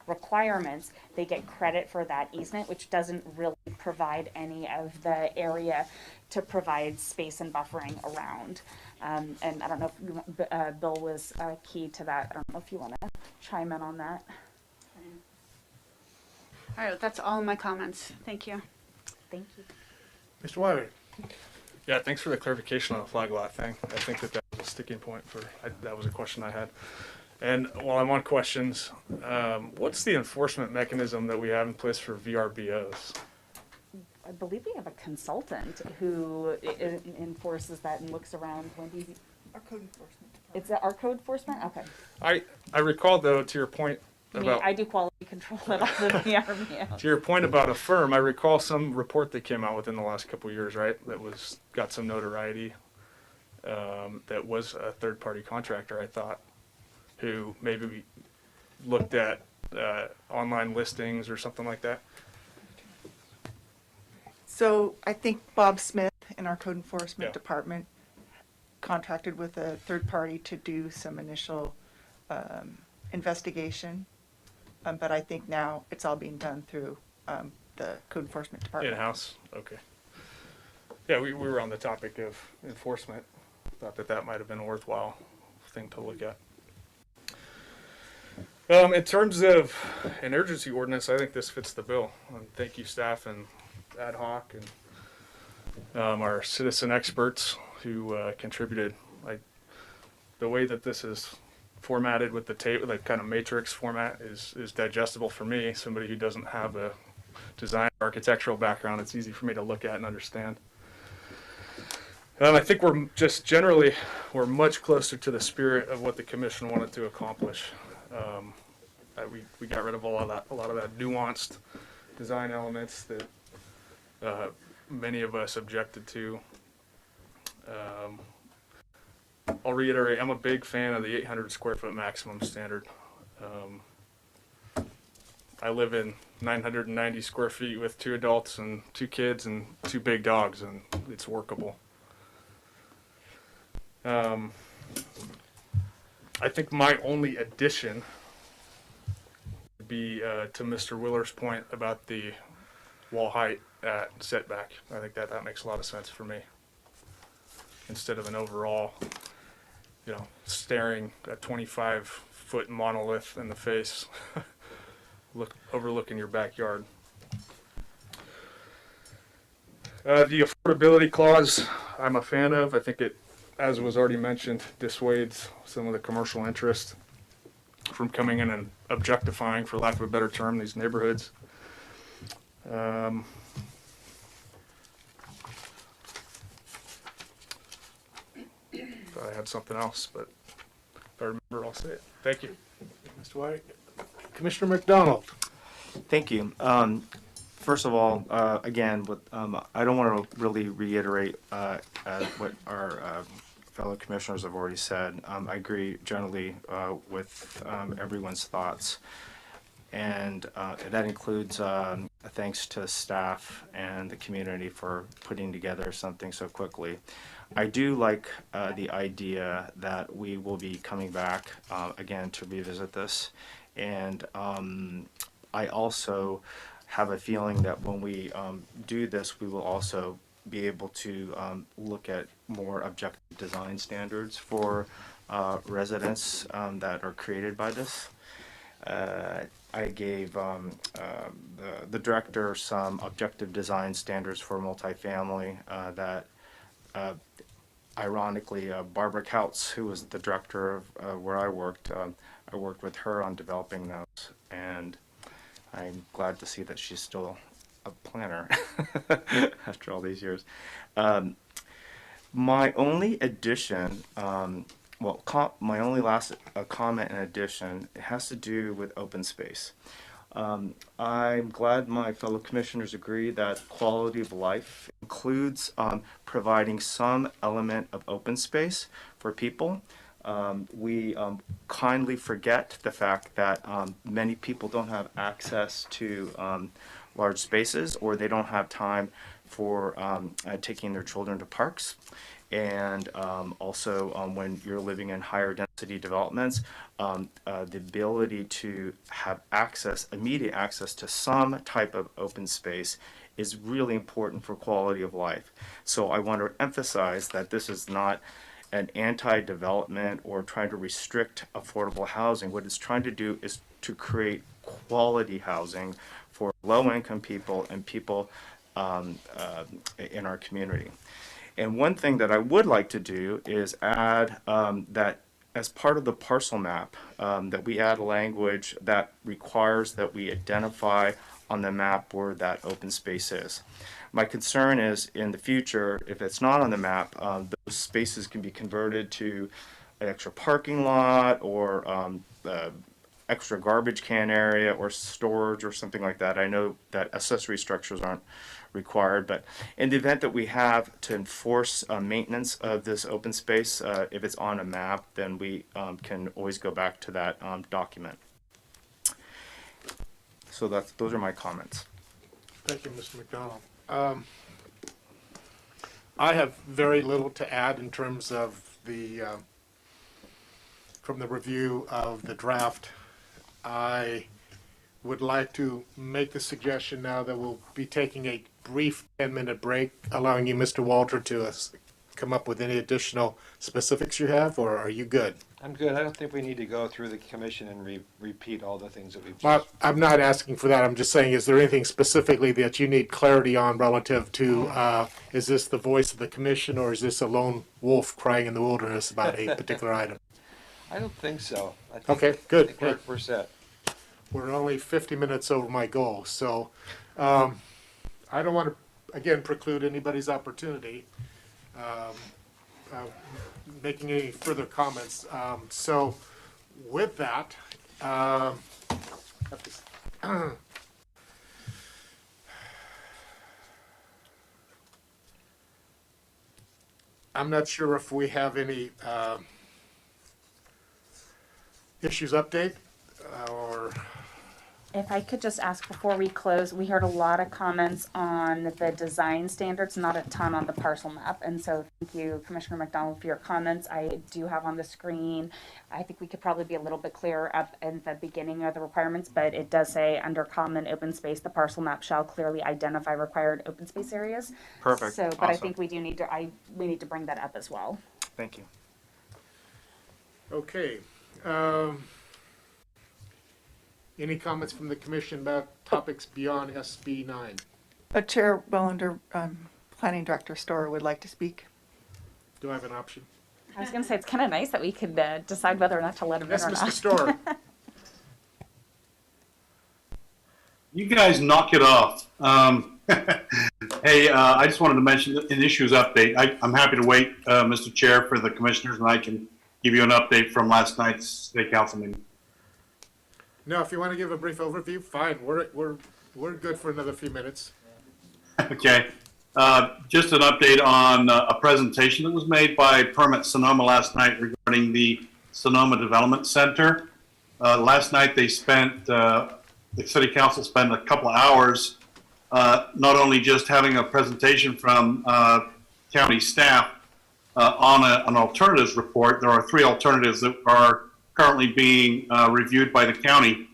requirements, they get credit for that easement, which doesn't really provide any of the area to provide space and buffering around. And I don't know if you, Bill was key to that. I don't know if you want to chime in on that. All right, that's all my comments. Thank you. Thank you. Mr. Wyrick? Yeah, thanks for the clarification on the flag lot thing. I think that was a sticking point that was a question I had. And while I'm on questions, what's the enforcement mechanism that we have in place for VRBOs? I believe we have a consultant who enforces that and looks around. Wendy, Our code enforcement department. it's our code enforcement? Okay. I recall, though, to your point I mean, about I do quality control at all of the Army. to your point about a firm, I recall some report that came out within the last couple of years, right? That got some notoriety. That was a third-party contractor, I thought, who maybe looked at online listings or something like that. So I think Bob Smith in our code enforcement Yeah. department contracted with a third party to do some initial investigation. But I think now it's all being done through the code enforcement department. In-house, okay. Yeah, we were on the topic of enforcement. Thought that might have been a worthwhile thing to look at. In terms of an urgency ordinance, I think this fits the bill. Thank you, staff and ad hoc and our citizen experts who contributed. The way that this is formatted with the tape, the kind of matrix format is digestible for me, somebody who doesn't have a design architectural background. It's easy for me to look at and understand. I think we're much closer to the spirit of what the commission wanted to accomplish. We got rid of a lot of that nuanced design elements that many of us objected to. I'll reiterate, I'm a big fan of the 800 square foot maximum standard. I live in 990 square feet with 2 adults and 2 kids and 2 big dogs, and it's workable. I think my only addition would be to Mr. Willer's point about the wall height at setback. I think that makes a lot of sense for me. Instead of an overall, staring a 25-foot monolith in the face, overlooking your backyard. The affordability clause, I'm a fan of. I think it, as was already mentioned, dissuades some of the commercial interest from coming in and objectifying, for lack of a better term, these neighborhoods. Thought I had something else, but if I remember, I'll say it. Thank you. Mr. Wyrick? Commissioner McDonald? Thank you. First of all, again, I don't want to really reiterate what our fellow commissioners have already said. I agree generally with everyone's thoughts. And that includes thanks to staff and the community for putting together something so quickly. I do like the idea that we will be coming back again to revisit this. And I also have a feeling that when we do this, we will also be able to look at more objective design standards for residents that are created by this. I gave the director some objective design standards for multifamily that ironically, Barbara Kautz, who was the director of where I worked with her on developing those, and I'm glad to see that she's still a planner after all these years. My only addition, my only last comment and addition, it has to do with open space. I'm glad my fellow commissioners agree that quality of life includes providing some element of open space for people. We kindly forget the fact that many people don't have access to large spaces, or they don't have time for taking their children to parks. And also when you're living in higher density developments, the ability to have access, immediate access to some type of open space is really important for quality of life. So I want to emphasize that this is not an anti-development or trying to restrict affordable housing. What it's trying to do is to create quality housing for low-income people and people in our community. And one thing that I would like to do is add that as part of the parcel map, that we add language that requires that we identify on the map where that open space is. My concern is in the future, if it's not on the map, those spaces can be converted to an extra parking lot or extra garbage can area or storage or something like that. I know that accessory structures aren't required, but in the event that we have to enforce maintenance of this open space, if it's on a map, then we can always go back to that document. So those are my comments. Thank you, Mr. McDonald. I have very little to add in terms of the from the review of the draft. I would like to make the suggestion now that we'll be taking a brief 10-minute break, allowing you, Mr. Walter, to come up with any additional specifics you have, or are you good? I'm good. I don't think we need to go through the commission and repeat all the things that we've Well, just... I'm not asking for that. I'm just saying, is there anything specifically that you need clarity on relative to, is this the voice of the commission, or is this a lone wolf crying in the wilderness about a particular item? I don't think so. I think, Okay, good. I think we're set. We're only 50 minutes over my goal, so I don't want to, again, preclude anybody's opportunity making any further comments. So with that, I'm not sure if we have any issues update or... If I could just ask before we close, we heard a lot of comments on the design standards, not a ton on the parcel map. And so thank you, Commissioner McDonald, for your comments. I do have on the screen, I think we could probably be a little bit clearer up in the beginning of the requirements, but it does say under common open space, the parcel map shall clearly identify required open space areas. Perfect. So, but I think we do need to, we need to bring that up as well. Thank you. Okay. Any comments from the commission about topics beyond SB 9? Chair Wellender, Planning Director Storer would like to speak. Do I have an option? I was going to say, it's kind of nice that we could decide whether or not to let him Yes, in or Mr. not. Storer. You guys knock it off. Hey, I just wanted to mention an issues update. I'm happy to wait, Mr. Chair, for the commissioners, and I can give you an update from last night's State Council meeting. No, if you want to give a brief overview, fine. We're good for another few minutes. Okay. Just an update on a presentation that was made by Permit Sonoma last night regarding the Sonoma Development Center. Last night they spent, the City Council spent a couple of hours not only just having a presentation from county staff on an alternatives report. There are 3 alternatives that are currently being reviewed by the county.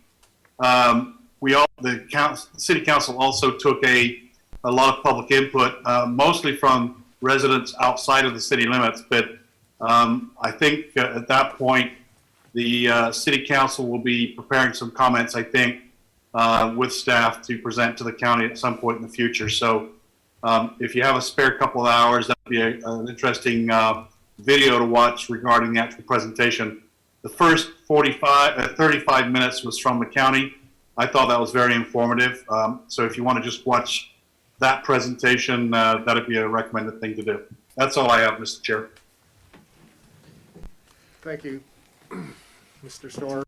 The city council also took a lot of public input, mostly from residents outside of the city limits. But I think at that point, the city council will be preparing some comments, I think, with staff to present to the county at some point in the future. So if you have a spare couple of hours, that would be an interesting video to watch regarding the actual presentation. The first 35 minutes was from the county. I thought that was very informative. So if you want to just watch that presentation, that'd be a recommended thing to do. That's all I have, Mr. Chair. Thank you. Mr. Storer?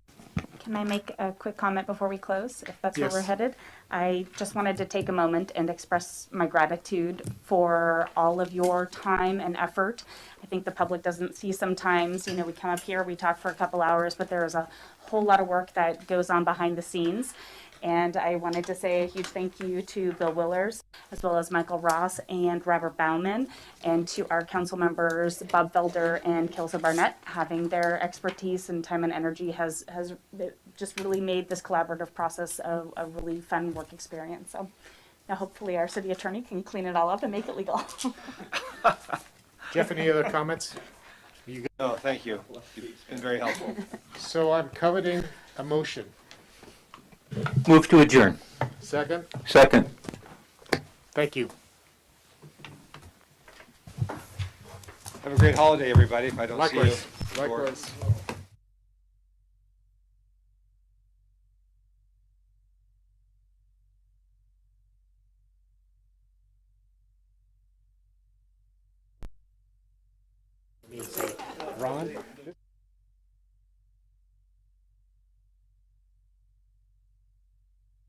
Can I make a quick comment before we close, if that's Yes. where we're headed? I just wanted to take a moment and express my gratitude for all of your time and effort. I think the public doesn't see sometimes, you know, we come up here, we talk for a couple hours, but there is a whole lot of work that goes on behind the scenes. And I wanted to say a huge thank you to Bill Willers, as well as Michael Ross and Robert Bauman, and to our council members, Bob Felder and Kelsa Barnett. Having their expertise and time and energy has just really made this collaborative process a really fun work experience. So now hopefully our city attorney can clean it all up and make it legal. Jeff, any other comments? No, thank you. It's been very helpful. So I'm coveting a motion. Move to adjourn. Second? Second. Thank you. Have a great holiday, everybody, if I don't see you. Likewise. before. Likewise. Ron?